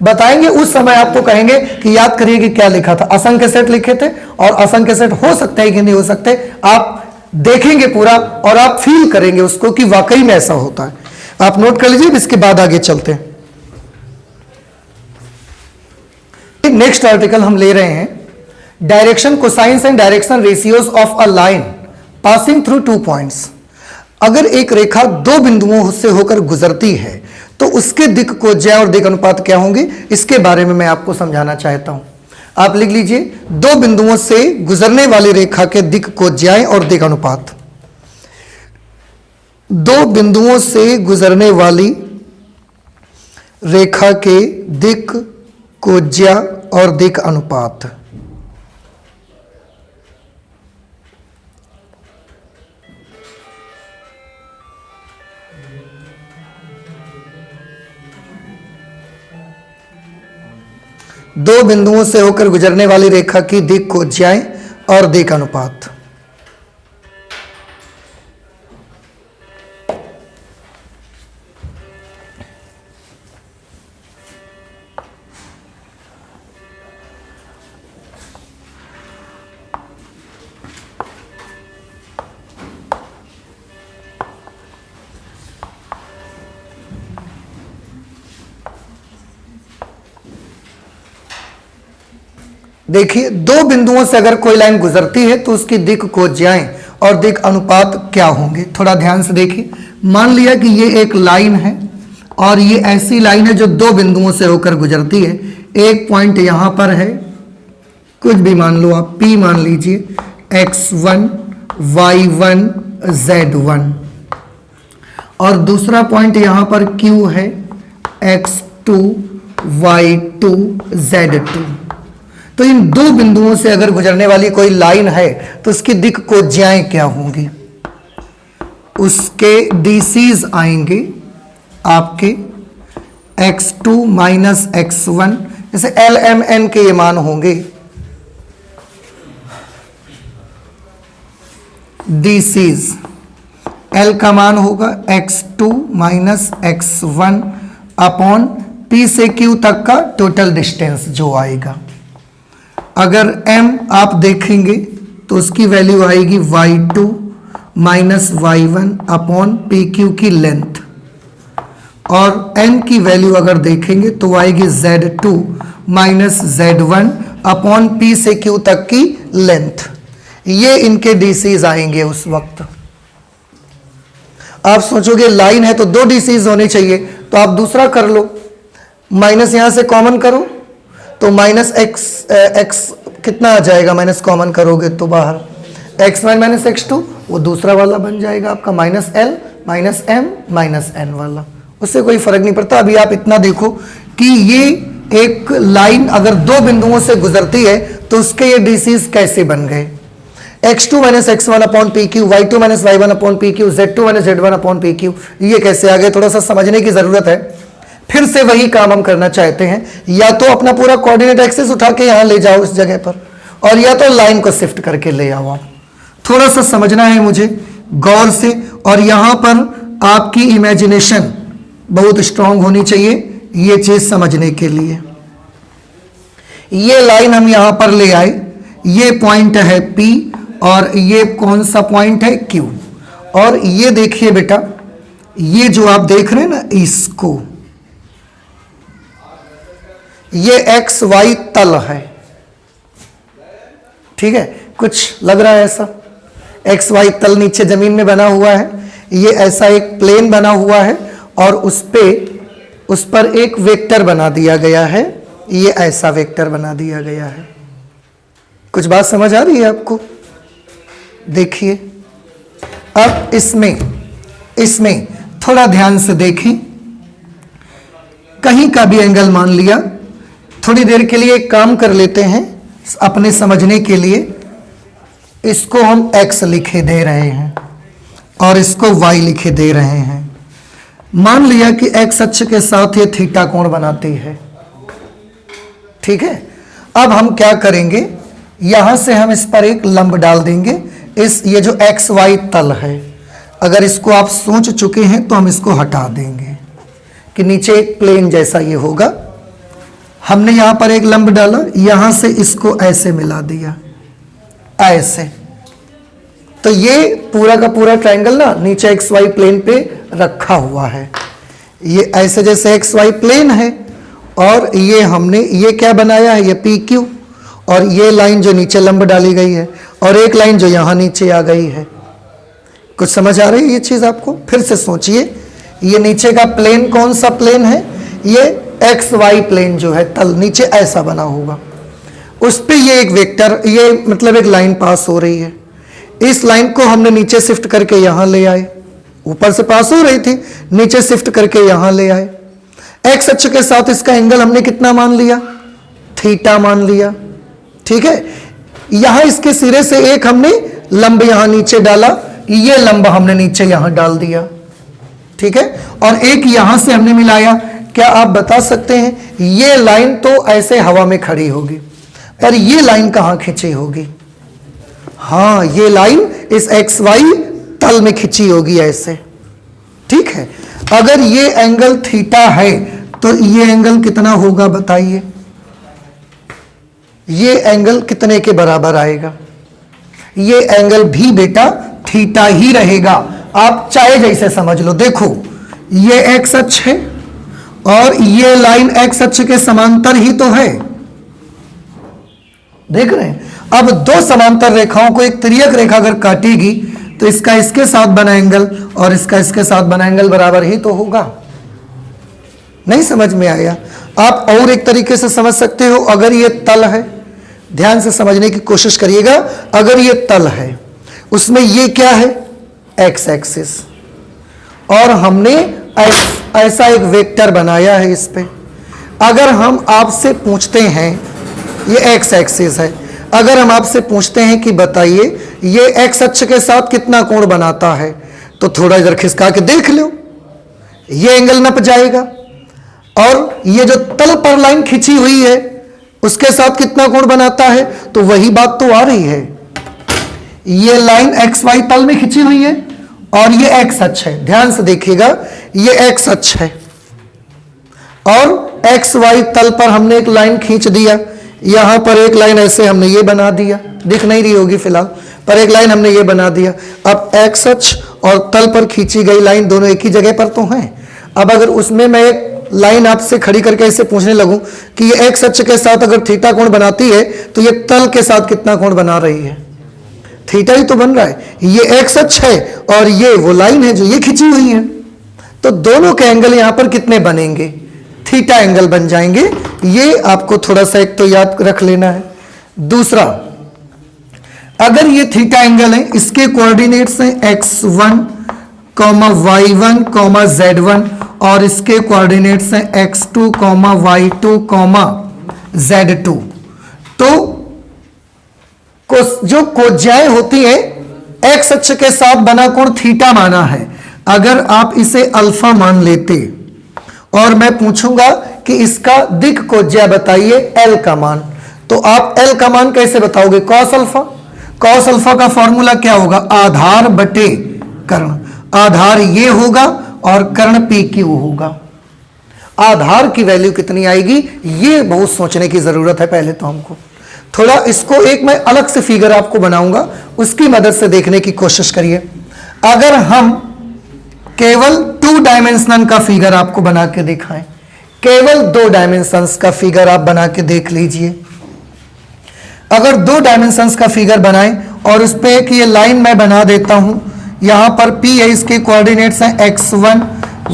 [SPEAKER 1] बताएंगे उस समय आपको कहेंगे कि याद करिए कि क्या लिखा था। असंख्य सेट लिखे थे और असंख्य सेट हो सकते हैं कि नहीं हो सकते, आप देखेंगे पूरा और आप फील करेंगे उसको कि वाकई में ऐसा होता है। आप नोट कर लीजिए, इसके बाद आगे चलते हैं। नेक्स्ट आर्टिकल हम ले रहे हैं, direction cosines and direction ratios of a line passing through 2 points. अगर एक रेखा 2 बिंदुओं से होकर गुजरती है तो उसके दिक कोज्या और दिक अनुपात क्या होंगे, इसके बारे में मैं आपको समझाना चाहता हूं। आप लिख लीजिए, 2 बिंदुओं से गुजरने वाली रेखा के दिक कोज्याएं और दिक अनुपात। 2 बिंदुओं से गुजरने वाली रेखा के दिक कोज्या और दिक अनुपात। दो बिंदुओं से होकर गुजरने वाली रेखा की दिक कोज्याएं और दिक् अनुपात। देखिए, दो बिंदुओं से अगर कोई लाइन गुजरती है तो उसकी दिक् कोज्याएं और दिक् अनुपात क्या होंगे, थोड़ा ध्यान से देखिए। मान लिया कि ये एक लाइन है और ये ऐसी लाइन है जो दो बिंदुओं से होकर गुजरती है। एक पॉइंट यहां पर है, कुछ भी मान लो आप, P मान लीजिए, x1 y1 z1, और दूसरा पॉइंट यहां पर Q है x2 y2 z2। तो इन दो बिंदुओं से अगर गुजरने वाली कोई लाइन है तो उसकी दिक् कोज्याएं क्या होंगी, उसके डीसीज आएंगे आपके x2 माइनस x1, जैसे L M N के ये मान होंगे, डीसीज L का मान होगा x2 minus x1 upon P से Q तक का टोटल डिस्टेंस जो आएगा। अगर m आप देखेंगे तो उसकी वैल्यू आएगी y2 minus y1 upon PQ की लेंथ, और n की वैल्यू अगर देखेंगे तो आएगी z2 minus z1 upon P से Q तक की लेंथ। ये इनके डीसीज आएंगे उस वक्त। आप सोचोगे लाइन है तो दो डीसीज होने चाहिए, तो आप दूसरा कर लो, माइनस यहां से कॉमन करो तो माइनस x कितना आ जाएगा, माइनस कॉमन करोगे तो बाहर x1 माइनस x2, वो दूसरा वाला बन जाएगा आपका minus l minus m minus n वाला। उससे कोई फर्क नहीं पड़ता। अभी आप इतना देखो कि ये एक लाइन अगर दो बिंदुओं से गुजरती है तो उसके ये डीसीज कैसे बन गए, x2 minus x1 upon P Q, y2 minus y1 upon P Q, z2 minus z1 upon P Q, ये कैसे आ गए, थोड़ा सा समझने की जरूरत है। फिर से वही काम हम करना चाहते हैं, या तो अपना पूरा कोऑर्डिनेट एक्सिस उठा के यहां ले जाओ इस जगह पर, और या तो लाइन को शिफ्ट करके ले आओ। आप थोड़ा सा समझना है मुझे गौर से, और यहां पर आपकी इमेजिनेशन बहुत स्ट्रांग होनी चाहिए ये चीज समझने के लिए। ये लाइन हम यहां पर ले आए, ये पॉइंट है P और ये कौन सा पॉइंट है Q, और ये देखिए बेटा, ये जो आप देख रहे हैं ना इसको, ये एक्स वाई तल है, ठीक है, कुछ लग रहा है ऐसा, एक्स वाई तल नीचे जमीन में बना हुआ है, ये ऐसा एक प्लेन बना हुआ है और उस पर एक वेक्टर बना दिया गया है, ये ऐसा वेक्टर बना दिया गया है। कुछ बात समझ आ रही है आपको? देखिए अब इसमें थोड़ा ध्यान से देखें, कहीं का भी एंगल मान लिया, थोड़ी देर के लिए एक काम कर लेते हैं अपने समझने के लिए, इसको हम x लिखे दे रहे हैं और इसको y लिखे दे रहे हैं। मान लिया कि x अक्ष के साथ ये थीटा कोण बनाती है, ठीक है। अब हम क्या करेंगे, यहां से हम इस पर एक लंब डाल देंगे, ये जो एक्स वाई तल है, अगर इसको आप सोच चुके हैं तो हम इसको हटा देंगे कि नीचे एक प्लेन जैसा ये होगा। हमने यहां पर एक लंब डाला, यहां से इसको ऐसे मिला दिया, ऐसे, तो ये पूरा का पूरा ट्रायंगल ना नीचे एक्स वाई प्लेन पे रखा हुआ है। ये ऐसे जैसे एक्स वाई प्लेन है, और ये हमने ये क्या बनाया है, ये पी क्यू, और ये लाइन जो नीचे लंब डाली गई है, और एक लाइन जो यहां नीचे आ गई है। कुछ समझ आ रही है ये चीज आपको? फिर से सोचिए, ये नीचे का प्लेन कौन सा प्लेन है, ये एक्स वाई प्लेन जो है तल नीचे ऐसा बना होगा, उस पे ये एक वेक्टर, ये मतलब एक लाइन पास हो रही है। इस लाइन को हमने नीचे शिफ्ट करके यहां ले आए, ऊपर से पास हो रही थी, नीचे शिफ्ट करके यहां ले आए। एक्स अक्ष के साथ इसका एंगल हमने कितना मान लिया, थीटा मान लिया, ठीक है। यहां इसके सिरे से एक हमने लंब यहां नीचे डाला, ये लंब हमने नीचे यहां डाल दिया, ठीक है, और एक यहां से हमने मिलाया। क्या आप बता सकते हैं, ये लाइन तो ऐसे हवा में खड़ी होगी, पर ये लाइन कहां खींची होगी? हाँ, ये लाइन इस एक्स वाई तल में खिंची होगी ऐसे, ठीक है। अगर ये एंगल थीटा है तो ये एंगल कितना होगा बताइए? ये एंगल कितने के बराबर आएगा? ये एंगल भी बेटा थीटा ही रहेगा, आप चाहे जैसे समझ लो। देखो ये एक्स अक्ष है और ये लाइन एक्स अक्ष के समांतर ही तो है, देख रहे हैं। अब दो समांतर रेखाओं को एक तिर्यक रेखा अगर काटेगी तो इसका इसके साथ बना एंगल और इसका इसके साथ बना एंगल बराबर ही तो होगा। नहीं समझ में आया? आप और एक तरीके से समझ सकते हो। अगर ये तल है, ध्यान से समझने की कोशिश करिएगा, अगर ये तल है उसमें ये क्या है? एक्स एक्सिस, और हमने ऐसा एक वेक्टर बनाया है इस पे। अगर हम आपसे पूछते हैं, ये एक्स एक्सिस है, अगर हम आपसे पूछते हैं कि बताइए ये एक्स अक्ष के साथ कितना कोण बनाता है, तो थोड़ा इधर खिसका के देख लो, ये एंगल नप जाएगा। और ये जो तल पर लाइन खिंची हुई है उसके साथ कितना कोण बनाता है, तो वही बात तो आ रही है। ये लाइन एक्स वाई तल में खिंची हुई है और ये एक्स अक्ष है, ध्यान से देखिएगा, ये एक्स अक्ष है और एक्स वाई तल पर हमने एक लाइन खींच दिया। यहां पर एक लाइन ऐसे हमने ये बना दिया, दिख नहीं रही होगी फिलहाल, पर एक लाइन हमने ये बना दिया। अब एक्स अक्ष और तल पर खींची गई लाइन दोनों एक ही जगह पर तो हैं। अब अगर उसमें मैं एक लाइन आपसे खड़ी करके ऐसे पूछने लगूं कि ये एक्स अक्ष के साथ अगर थीटा कोण बनाती है तो ये तल के साथ कितना कोण बना रही है? थीटा ही तो बन रहा है। ये एक्स अक्ष है और ये वो लाइन है जो ये खिंची हुई है, तो दोनों के एंगल यहां पर कितने बनेंगे? थीटा एंगल बन जाएंगे। ये आपको थोड़ा सा एक तो याद रख लेना है। दूसरा, अगर ये थीटा एंगल है, इसके कोऑर्डिनेट्स हैं x1, y1, z1 और इसके कोऑर्डिनेट्स हैं x2, y2, z2। तो जो कोज्याएं होती हैं, एक्स अक्ष के साथ बना कोण थीटा माना है। अगर आप इसे अल्फा मान लेते और मैं पूछूंगा कि इसका दिक् कोज्या बताइए एल का मान, तो आप एल का मान कैसे बताओगे? Cos alpha. कॉस अल्फा का फॉर्मूला क्या होगा? आधार बटे कर्ण। आधार ये होगा और कर्ण पी क्यू होगा। आधार की वैल्यू कितनी आएगी, ये बहुत सोचने की जरूरत है। पहले तो हमको थोड़ा इसको एक मैं अलग से फिगर आपको बनाऊंगा, उसकी मदद से देखने की कोशिश करिए। अगर हम केवल 2 डायमेंशनल का फिगर आपको बना के दिखाएं, केवल 2 डायमेंशंस का फिगर आप बना के देख लीजिए। अगर 2 डायमेंशंस का फिगर बनाएं और उस पर एक ये लाइन मैं बना देता हूं, यहां पर P है, इसके कोऑर्डिनेट्स हैं x1,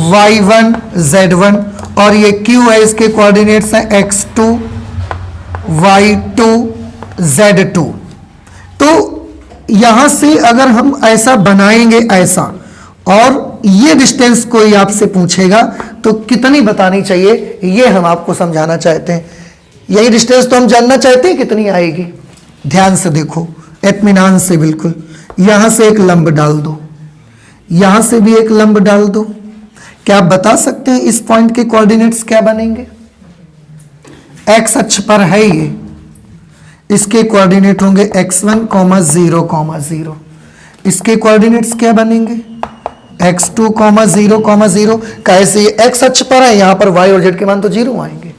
[SPEAKER 1] y1, z1 और ये Q है, इसके कोऑर्डिनेट्स हैं x2, y2, z2। तो यहां से अगर हम ऐसा बनाएंगे ऐसा, और ये डिस्टेंस कोई आपसे पूछेगा तो कितनी बतानी चाहिए, ये हम आपको समझाना चाहते हैं। यही डिस्टेंस तो हम जानना चाहते हैं कितनी आएगी। ध्यान से देखो, इत्मीनान से बिल्कुल। यहां से एक लंब डाल दो, यहां से भी एक लंब डाल दो। क्या आप बता सकते हैं इस पॉइंट के कोऑर्डिनेट्स क्या बनेंगे? एक्स अक्ष पर है ये, इसके कोऑर्डिनेट होंगे x1, 0, 0। इसके कोऑर्डिनेट्स क्या बनेंगे? x2, 0, 0। कैसे? ये x अक्ष पर है, यहां पर y और z के मान तो 0 आएंगे।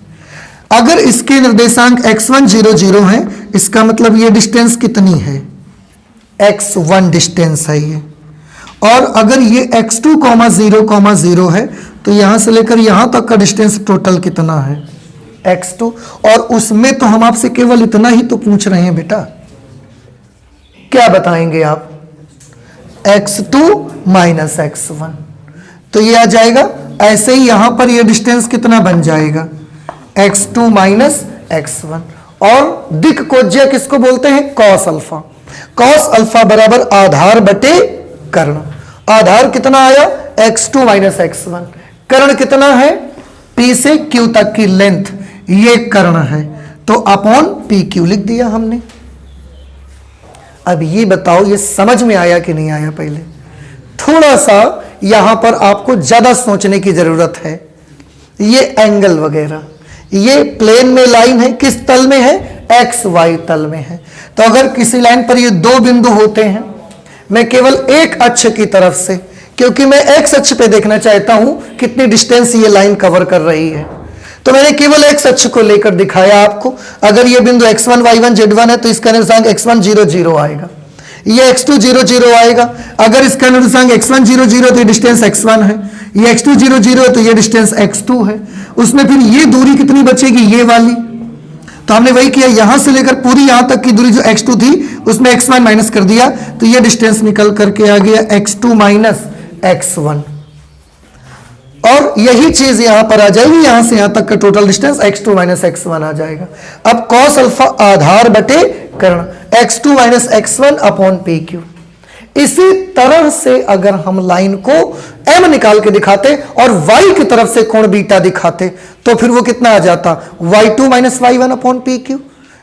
[SPEAKER 1] अगर इसके निर्देशांक x1, 0, 0 है, इसका मतलब ये डिस्टेंस कितनी है? x1 डिस्टेंस है ये। और अगर ये x2, 0, 0 है, तो यहां से लेकर यहां तक का डिस्टेंस टोटल कितना है? x2। और उसमें तो हम आपसे केवल इतना ही तो पूछ रहे हैं बेटा, क्या बताएंगे आप? x2 माइनस x1, तो ये आ जाएगा। ऐसे ही यहां पर ये डिस्टेंस कितना बन जाएगा? x2 minus x1। और दिक् कोज्या किसको बोलते हैं? Cos alpha. कॉस अल्फा बराबर आधार बटे कर्ण। आधार कितना आया? x2 minus x1। कर्ण कितना है? P से Q तक की लेंथ, ये कर्ण है, तो अपॉन PQ लिख दिया हमने। अब ये बताओ, ये समझ में आया कि नहीं आया? पहले थोड़ा सा यहां पर आपको ज्यादा सोचने की जरूरत है। ये एंगल वगैरह, ये प्लेन में लाइन है, किस तल में है? एक्स वाई तल में है। तो अगर किसी लाइन पर ये दो बिंदु होते हैं, मैं केवल एक अक्ष की तरफ से, क्योंकि मैं एक्स अक्ष पे देखना चाहता हूं कितनी डिस्टेंस ये लाइन कवर कर रही है, तो मैंने केवल एक्स अक्ष को लेकर दिखाया आपको। अगर ये बिंदु x1 y1 z1 है तो इसका निर्देशांक x1 0 0 आएगा, ये x2 0 0 आएगा। अगर इसका निर्देशांक x1 0 0 तो ये डिस्टेंस x1 है, ये x2 0 0 है तो ये डिस्टेंस x2 है। उसमें फिर ये दूरी कितनी बचेगी, ये वाली। तो हमने वही किया, यहां से लेकर पूरी यहां तक की दूरी जो x2 थी उसमें x1 माइनस कर दिया, तो ये डिस्टेंस निकल करके आ गया x2 माइनस x1। और यही चीज यहां पर आ जाएगी, यहां से यहां तक का total distance x2 minus x1 आ जाएगा। अब cos अल्फा आधार बटे कर्ण, x2 minus x1 upon P Q. इसी तरह से अगर हम लाइन को m निकाल के दिखाते और y की तरफ से कोण बीटा दिखाते तो फिर वो कितना आ जाता, y2 minus y1 upon P Q.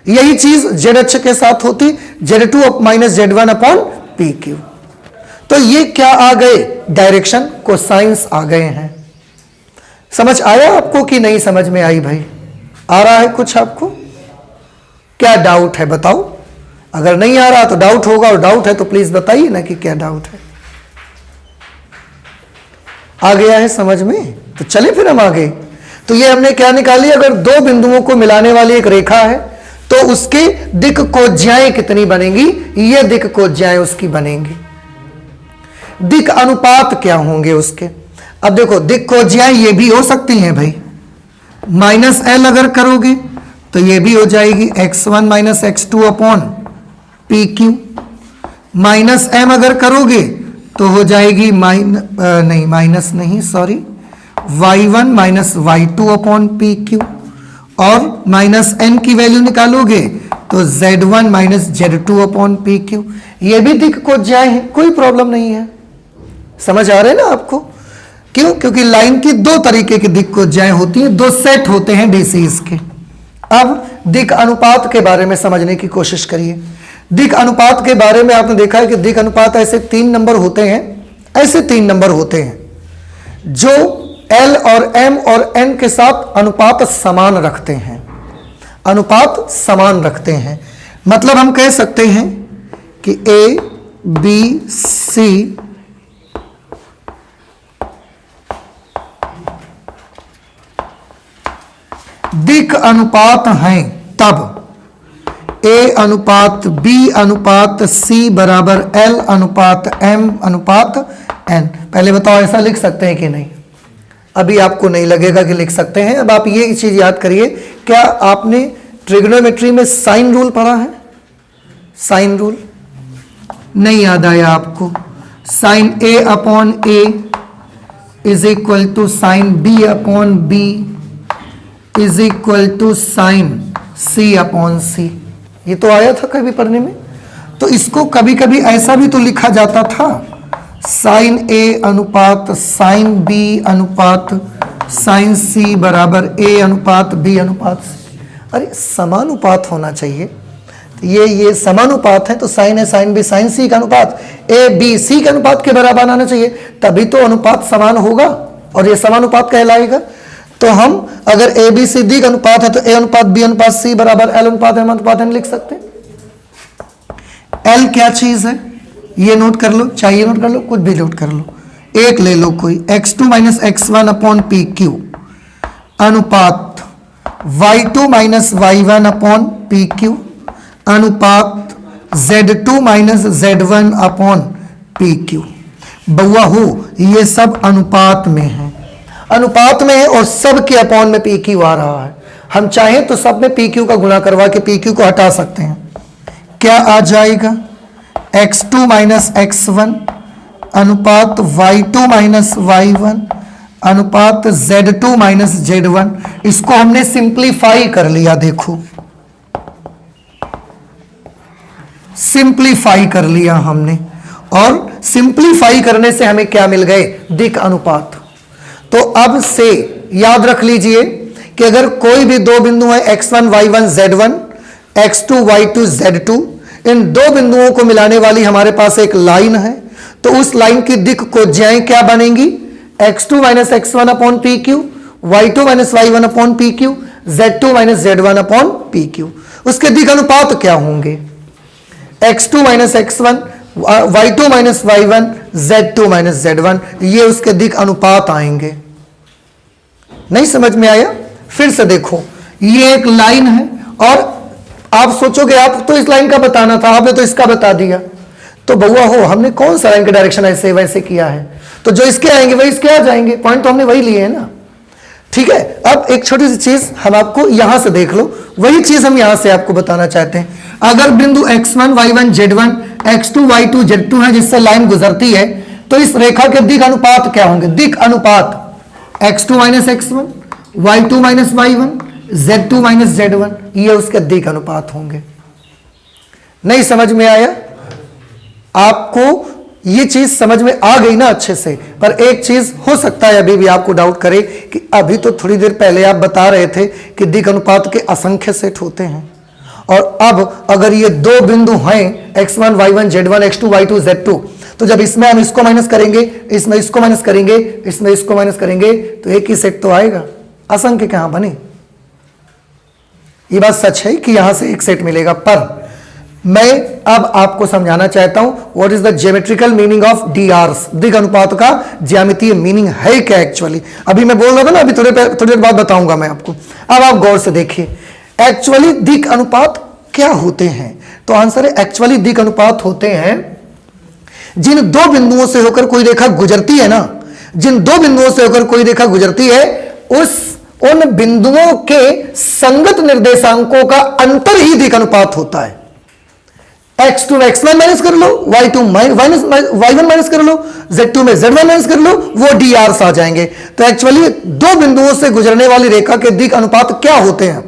[SPEAKER 1] यही चीज z अक्ष के साथ होती, z2 minus z1 upon P Q. तो ये क्या आ गए, डायरेक्शन कोसाइंस आ गए हैं। समझ आया आपको कि नहीं समझ में आई भाई? आ रहा है कुछ आपको? क्या डाउट है बताओ? अगर नहीं आ रहा तो डाउट होगा, और डाउट है तो प्लीज बताइए ना कि क्या डाउट है। आ गया है समझ में? तो चले फिर हम आगे। तो ये हमने क्या निकाली, अगर दो बिंदुओं को मिलाने वाली एक रेखा है तो उसकी दिक् कोज्याएं कितनी बनेंगी, ये दिक् कोज्याएं उसकी बनेंगी। दिक् अनुपात क्या होंगे उसके? अब देखो दिक् कोज्याएं ये भी हो सकती हैं भाई, माइनस एल अगर करोगे तो ये भी हो जाएगी x1 minus x2 upon P Q. Minus M अगर करोगे तो हो जाएगी माइनस नहीं sorry y1 minus y2 upon P Q. और माइनस एन की वैल्यू निकालोगे तो z1 minus z2 upon P Q. ये भी दिक् कोज्याएं हैं, कोई प्रॉब्लम नहीं है। समझ आ रहे हैं ना आपको? क्यों? क्योंकि लाइन की दो तरीके की दिक् कोज्याएं होती हैं, दो सेट होते हैं डेसीज के। अब दिक् अनुपात के बारे में समझने की कोशिश करिए। दिक् अनुपात के बारे में आपने देखा है कि दिक् अनुपात ऐसे तीन नंबर होते हैं, ऐसे तीन नंबर होते हैं जो L और M और N के साथ अनुपात समान रखते हैं, अनुपात समान रखते हैं। मतलब हम कह सकते हैं कि A, B, C दिक् अनुपात हैं तब A अनुपात B अनुपात C बराबर L अनुपात M अनुपात N। पहले बताओ ऐसा लिख सकते हैं कि नहीं? अभी आपको नहीं लगेगा कि लिख सकते हैं। अब आप ये चीज याद करिए, क्या आपने ट्रिग्नोमेट्री में साइन रूल पढ़ा है? साइन रूल नहीं याद आया आपको? Sine A upon A is equal to sine B upon B is equal to sine C upon C। ये तो आया था कभी पढ़ने में। तो इसको कभी कभी ऐसा भी तो लिखा जाता था, साइन A अनुपात साइन B अनुपात साइन C बराबर A अनुपात B अनुपात C। अरे समानुपात होना चाहिए। तो ये समानुपात है, तो sine A sine B sine C का अनुपात A B C के अनुपात के बराबर आना चाहिए, तभी तो अनुपात समान होगा और ये समानुपात कहलाएगा। तो हम अगर ए बी सी दी का अनुपात है तो ए अनुपात बी अनुपात सी बराबर एल अनुपात एम अनुपात एन लिख सकते हैं। एल क्या चीज है ये नोट कर लो, चाहिए नोट कर लो, कुछ भी नोट कर लो। एक ले लो कोई, x2 minus x1 upon P Q अनुपात y2 minus y1 upon P Q अनुपात z2 minus z1 upon P Q. बउआ हो ये सब अनुपात में है, अनुपात में है और सब के अपॉन में पी क्यू आ रहा है। हम चाहें तो सब में पी क्यू का गुणा करवा के पी क्यू को हटा सकते हैं। क्या आ जाएगा? x2 माइनस x1 अनुपात y2 माइनस y1 अनुपात z2 माइनस z1। इसको हमने सिंप्लीफाई कर लिया, देखो सिंप्लीफाई कर लिया हमने, और सिंप्लीफाई करने से हमें क्या मिल गए? दिक् अनुपात। तो अब से याद रख लीजिए कि अगर कोई भी दो बिंदु है x1 y1 z1 x2 y2 z2, इन दो बिंदुओं को मिलाने वाली हमारे पास एक लाइन है, तो उस लाइन की दिक् कोज्याएं क्या बनेंगी? x2 minus x1 upon P Q, y2 minus y1 upon P Q, z2 minus z1 upon P Q. उसके दिक अनुपात क्या होंगे? x2 minus x1, y2 minus y1, z2 minus z1, ये उसके दिक अनुपात आएंगे। नहीं समझ में आया? फिर से देखो, ये एक लाइन है और आप सोचोगे आप तो इस लाइन का बताना था, आपने तो इसका बता दिया। तो बउआ हो, हमने कौन सा लाइन का डायरेक्शन ऐसे वैसे किया है, तो जो इसके आएंगे वही इसके आ जाएंगे, पॉइंट तो हमने वही लिए है ना। ठीक है, अब एक छोटी सी चीज हम आपको यहां से देख लो, वही चीज हम यहां से आपको बताना चाहते हैं। अगर बिंदु x1 y1 z1 x2 y2 z2 है जिससे लाइन गुजरती है, तो इस रेखा के दिक अनुपात क्या होंगे? दिक अनुपात x2 minus x1, y2 minus y1, z2 minus z1, ये उसके दिक अनुपात होंगे। नहीं समझ में आया? आपको ये चीज समझ में आ गई ना अच्छे से? पर एक चीज हो सकता है अभी भी आपको डाउट करे कि अभी तो थोड़ी देर पहले आप बता रहे थे कि दिक अनुपात के असंख्य सेट होते हैं, और अब अगर ये दो बिंदु हैं x1 y1 z1 x2 y2 z2, तो जब इसमें हम इसको माइनस करेंगे, इसमें इसको माइनस करेंगे, इसमें इसको माइनस करेंगे, तो एक ही सेट तो आएगा, असंख्य कहां बने? ये बात सच है कि यहां से एक सेट मिलेगा, पर मैं अब आपको समझाना चाहता हूं what is the geometrical meaning of DRs, दिक अनुपात का ज्यामितीय मीनिंग है क्या एक्चुअली। अभी मैं बोल रहा था ना, अभी थोड़ी देर बाद बताऊंगा मैं आपको। अब आप गौर से देखिए, एक्चुअली दिक अनुपात क्या होते हैं? तो आंसर है एक्चुअली दिक अनुपात होते हैं जिन दो बिंदुओं से होकर कोई रेखा गुजरती है ना, जिन दो बिंदुओं से होकर कोई रेखा गुजरती है, उन बिंदुओं के संगत निर्देशांकों का अंतर ही दिक अनुपात होता है। x2 में x1 माइनस कर लो, y2 y1 माइनस कर लो, z2 में z1 माइनस कर लो, वो DRs आ जाएंगे। तो एक्चुअली दो बिंदुओं से गुजरने वाली रेखा के दिक अनुपात क्या होते हैं?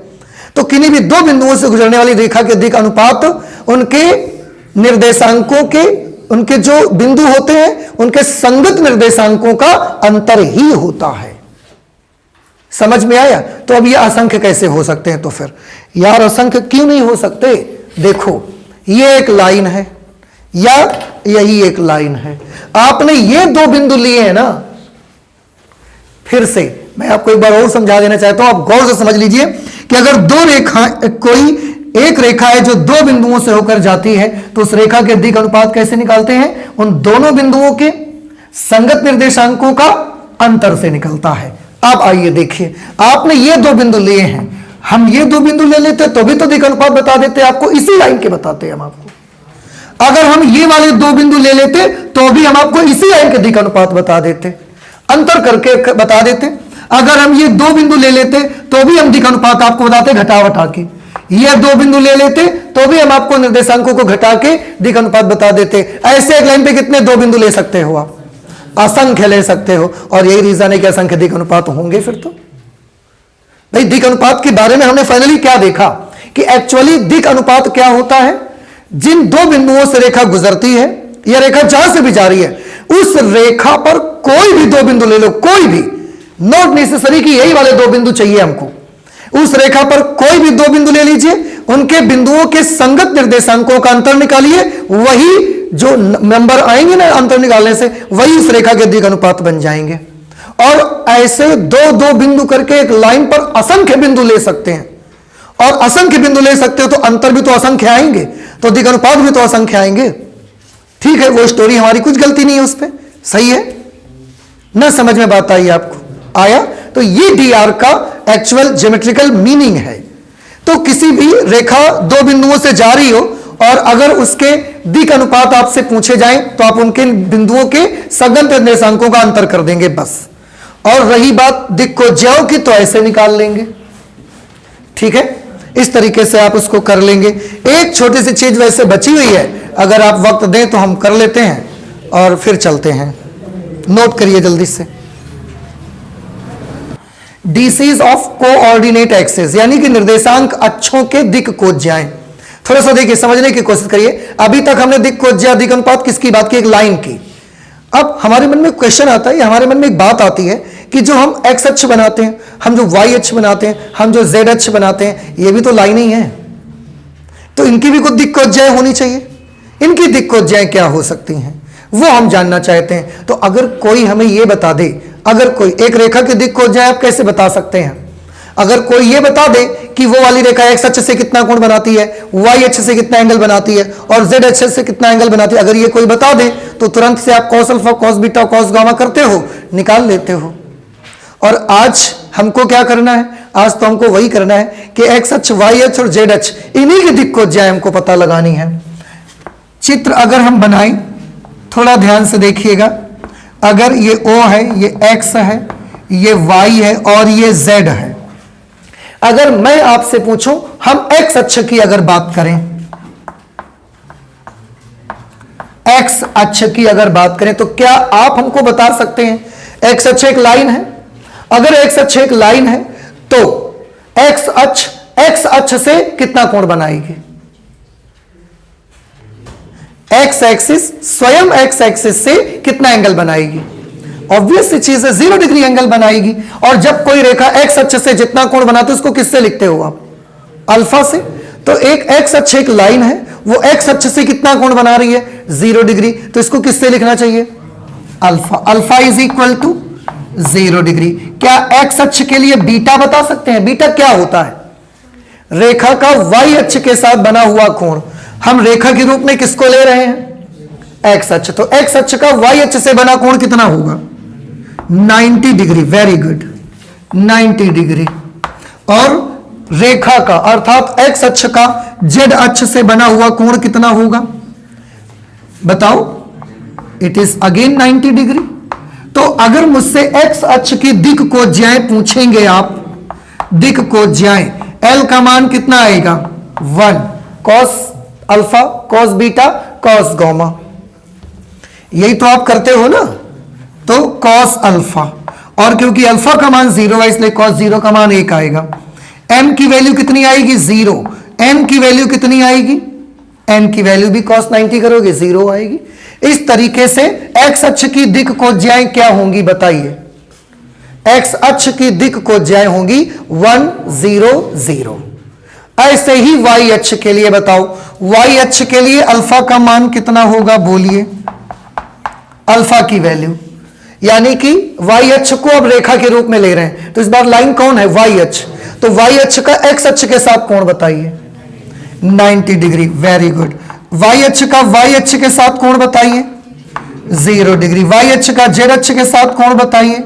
[SPEAKER 1] तो किन्हीं भी दो बिंदुओं से गुजरने वाली रेखा के दिक अनुपात उनके निर्देशांकों के, उनके जो बिंदु होते हैं उनके संगत निर्देशांकों का अंतर ही होता है। समझ में आया? तो अब ये असंख्य कैसे हो सकते हैं? तो फिर यार असंख्य क्यों नहीं हो सकते? देखो, ये एक लाइन है या यही एक लाइन है, आपने ये दो बिंदु लिए हैं ना। फिर से मैं आपको एक बार और समझा देना चाहता हूं, आप गौर से समझ लीजिए कि अगर दो रेखा, कोई एक रेखा है जो दो बिंदुओं से होकर जाती है, तो उस रेखा के दिक अनुपात कैसे निकालते हैं? उन दोनों बिंदुओं के संगत निर्देशांकों का अंतर से निकलता है। अब आइए देखिए, आपने ये दो बिंदु लिए हैं, हम ये दो बिंदु ले लेते तो भी तो दिक अनुपात बता देते आपको, इसी लाइन के बताते हम आपको। अगर हम ये वाले दो बिंदु ले लेते तो भी हम आपको इसी लाइन के दिक अनुपात बता देते, अंतर करके बता देते। अगर हम ये दो बिंदु ले लेते तो भी हम दिक अनुपात आपको बताते घटा वटा के। ये दो बिंदु ले लेते तो भी हम आपको निर्देशांकों को घटा के दिक अनुपात बता देते। ऐसे एक लाइन पे कितने दो बिंदु ले सकते हो आप? असंख्य ले सकते हो, और यही रीजन है कि असंख्य दिक अनुपात होंगे। फिर तो भाई दिक अनुपात के बारे में हमने फाइनली क्या देखा कि एक्चुअली दिक अनुपात क्या होता है? जिन दो बिंदुओं से रेखा गुजरती है, या रेखा जहां से भी जा रही है, उस रेखा पर कोई भी दो बिंदु ले लो, कोई भी, नॉट नेसेसरी कि यही वाले दो बिंदु चाहिए हमको। उस रेखा पर कोई भी दो बिंदु ले लीजिए, उनके बिंदुओं के संगत निर्देशांकों का अंतर निकालिए, वही जो नंबर आएंगे ना अंतर निकालने से, वही उस रेखा के दिक अनुपात बन जाएंगे। और ऐसे दो दो बिंदु करके एक लाइन पर असंख्य बिंदु ले सकते हैं, और असंख्य बिंदु ले सकते हो तो अंतर भी तो असंख्य आएंगे, तो दिक अनुपात भी तो असंख्य आएंगे। ठीक है, वो स्टोरी हमारी कुछ गलती नहीं है उस पर, सही है ना? समझ में बात आई आपको? आया? तो ये DR का एक्चुअल ज्योमेट्रिकल मीनिंग है। तो किसी भी रेखा दो बिंदुओं से जा रही हो और अगर उसके दिक अनुपात आपसे पूछे जाएं तो आप उनके बिंदुओं के संगत निर्देशांकों का अंतर कर देंगे बस। और रही बात दिक को ज्याओ की, तो ऐसे निकाल लेंगे। ठीक है, इस तरीके से आप उसको कर लेंगे। एक छोटी सी चीज वैसे बची हुई है, अगर आप वक्त दें तो हम कर लेते हैं और फिर चलते हैं। नोट करिए जल्दी से, डीसीज ऑफ कोऑर्डिनेट एक्सेस, यानी कि निर्देशांक अक्षों के दिक कोज्याएं। थोड़ा सा देखिए, समझने की कोशिश करिए। अभी तक हमने दिक कोज्या, दिक अनुपात किसकी बात की? एक लाइन की। अब हमारे मन में क्वेश्चन आता है, हमारे मन में एक बात आती है कि जो हम एक्स अक्ष बनाते हैं, हम जो वाई अक्ष बनाते हैं, हम जो जेड अक्ष बनाते हैं, ये भी तो लाइन ही है, तो इनकी भी कुछ दिक कोज्याएं होनी चाहिए। इनकी दिक कोज्याएं क्या हो सकती हैं वो हम जानना चाहते हैं। तो अगर कोई हमें ये बता दे, अगर कोई एक रेखा की दिक कोज्याएं आप कैसे बता सकते हैं? अगर कोई ये बता दे कि वो वाली रेखा एक्स अक्ष से कितना कोण बनाती है, वाई अक्ष से कितना एंगल बनाती है और जेड अक्ष से कितना एंगल बनाती है, अगर ये कोई बता दे तो तुरंत से आप cos alpha, cos beta, cos gamma करते हो, निकाल लेते हो। और आज हमको क्या करना है, आज तो हमको वही करना है कि एक्स अक्ष, वाई अक्ष और जेड अक्ष, इन्हीं की दिक्कोज्याएं हमको पता लगानी है। चित्र अगर हम बनाएं, थोड़ा ध्यान से देखिएगा, अगर ये O है, ये X है, ये Y है और ये Z है। अगर मैं आपसे पूछूं, हम X अक्ष की अगर बात करें, X अक्ष की अगर बात करें तो क्या आप हमको बता सकते हैं, X अक्ष एक लाइन है, अगर X अक्ष एक लाइन है तो X अक्ष से कितना कोण बनाएगी? एक्स एक्सिस, स्वयं एक्स एक्सिस से कितना एंगल बनाएगी? ऑब्वियस सी चीज है, 0 डिग्री एंगल बनाएगी। और जब कोई रेखा एक्स अक्ष से जितना कोण बनाते हो उसको किससे लिखते हो आप? अल्फा से। तो एक एक्स अक्ष एक लाइन है, वो एक्स अक्ष से कितना कोण बना रही है? 0 डिग्री। तो इसको किससे लिखना चाहिए? Alpha. Alpha is equal to 0 degree. क्या एक्स अक्ष के लिए बीटा बता सकते हैं? बीटा क्या होता है? रेखा का वाई अक्ष के साथ बना हुआ कोण। हम रेखा के रूप में किसको ले रहे हैं? एक्स अक्ष। तो एक्स अक्ष का वाई अक्ष से बना कोण कितना होगा? 90 डिग्री। Very good, 90 degree. और रेखा का अर्थात एक्स अक्ष का जेड अक्ष से बना हुआ कोण कितना होगा? बताओ। It is again 90 degree. तो अगर मुझसे एक्स अक्ष की दिक्कोज्याएं पूछेंगे आप, दिक्कोज्याएं, एल का मान कितना आएगा? 1 cos alpha, cos beta, cos gamma. यही तो आप करते हो ना। तो कॉस अल्फा, और क्योंकि अल्फा का मान 0 है इसलिए कॉस 0 का मान 1 आएगा। एम की वैल्यू कितनी आएगी? 0। एन की वैल्यू कितनी आएगी? एन की वैल्यू भी कॉस 90 करोगे 0 आएगी। इस तरीके से एक्स अक्ष की दिक्कोज्याएं क्या होंगी बताइए? एक्स अक्ष की दिक्कोज्याएं होंगी 1 0 0। ऐसे ही वाई अक्ष के लिए बताओ, वाई अक्ष के लिए अल्फा का मान कितना होगा? बोलिए। अल्फा की वैल्यू, यानी कि वाई अक्ष को अब रेखा के रूप में ले रहे हैं, तो इस बार लाइन कौन है? वाई अक्ष। तो वाई अक्ष का एक्स अक्ष के साथ कोण बताइए? 90 डिग्री। Very good. वाई अक्ष का वाई अक्ष के साथ कोण बताइए? 0 डिग्री। वाई अक्ष का जेड अक्ष के साथ कोण बताइए?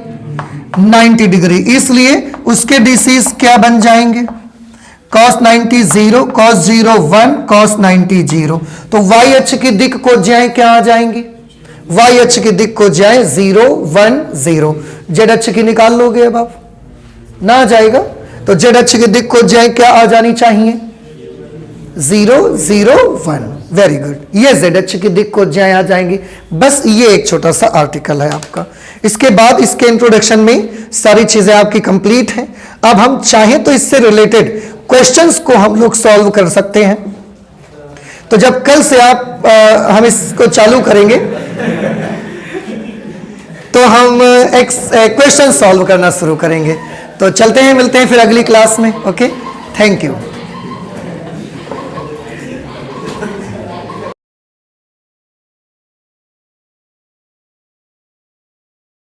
[SPEAKER 1] 90 डिग्री। इसलिए उसके डिसीज क्या बन जाएंगे? cos 90 0, cos 0 1, cos 90 0। तो y अक्ष की दिक्कोज्याएं क्या आ जाएंगी? y अक्ष की दिक्कोज्याएं 0 1 0। z अक्ष की निकाल लोगे अब आप? ना आ जाएगा। तो z अक्ष की दिक्कोज्याएं क्या आ जानी चाहिए? 0 0 1। Very good. ये z अक्ष की दिक्कोज्याएं आ जाएंगी। बस ये एक छोटा सा आर्टिकल है आपका। इसके बाद इसके इंट्रोडक्शन में सारी चीजें आपकी कंप्लीट हैं। अब हम चाहें तो इससे रिलेटेड क्वेश्चंस को हम लोग सॉल्व कर सकते हैं। तो जब कल से हम इसको चालू करेंगे तो हम एक क्वेश्चन सॉल्व करना शुरू करेंगे। तो चलते हैं, मिलते हैं फिर अगली क्लास में। Okay, thank you.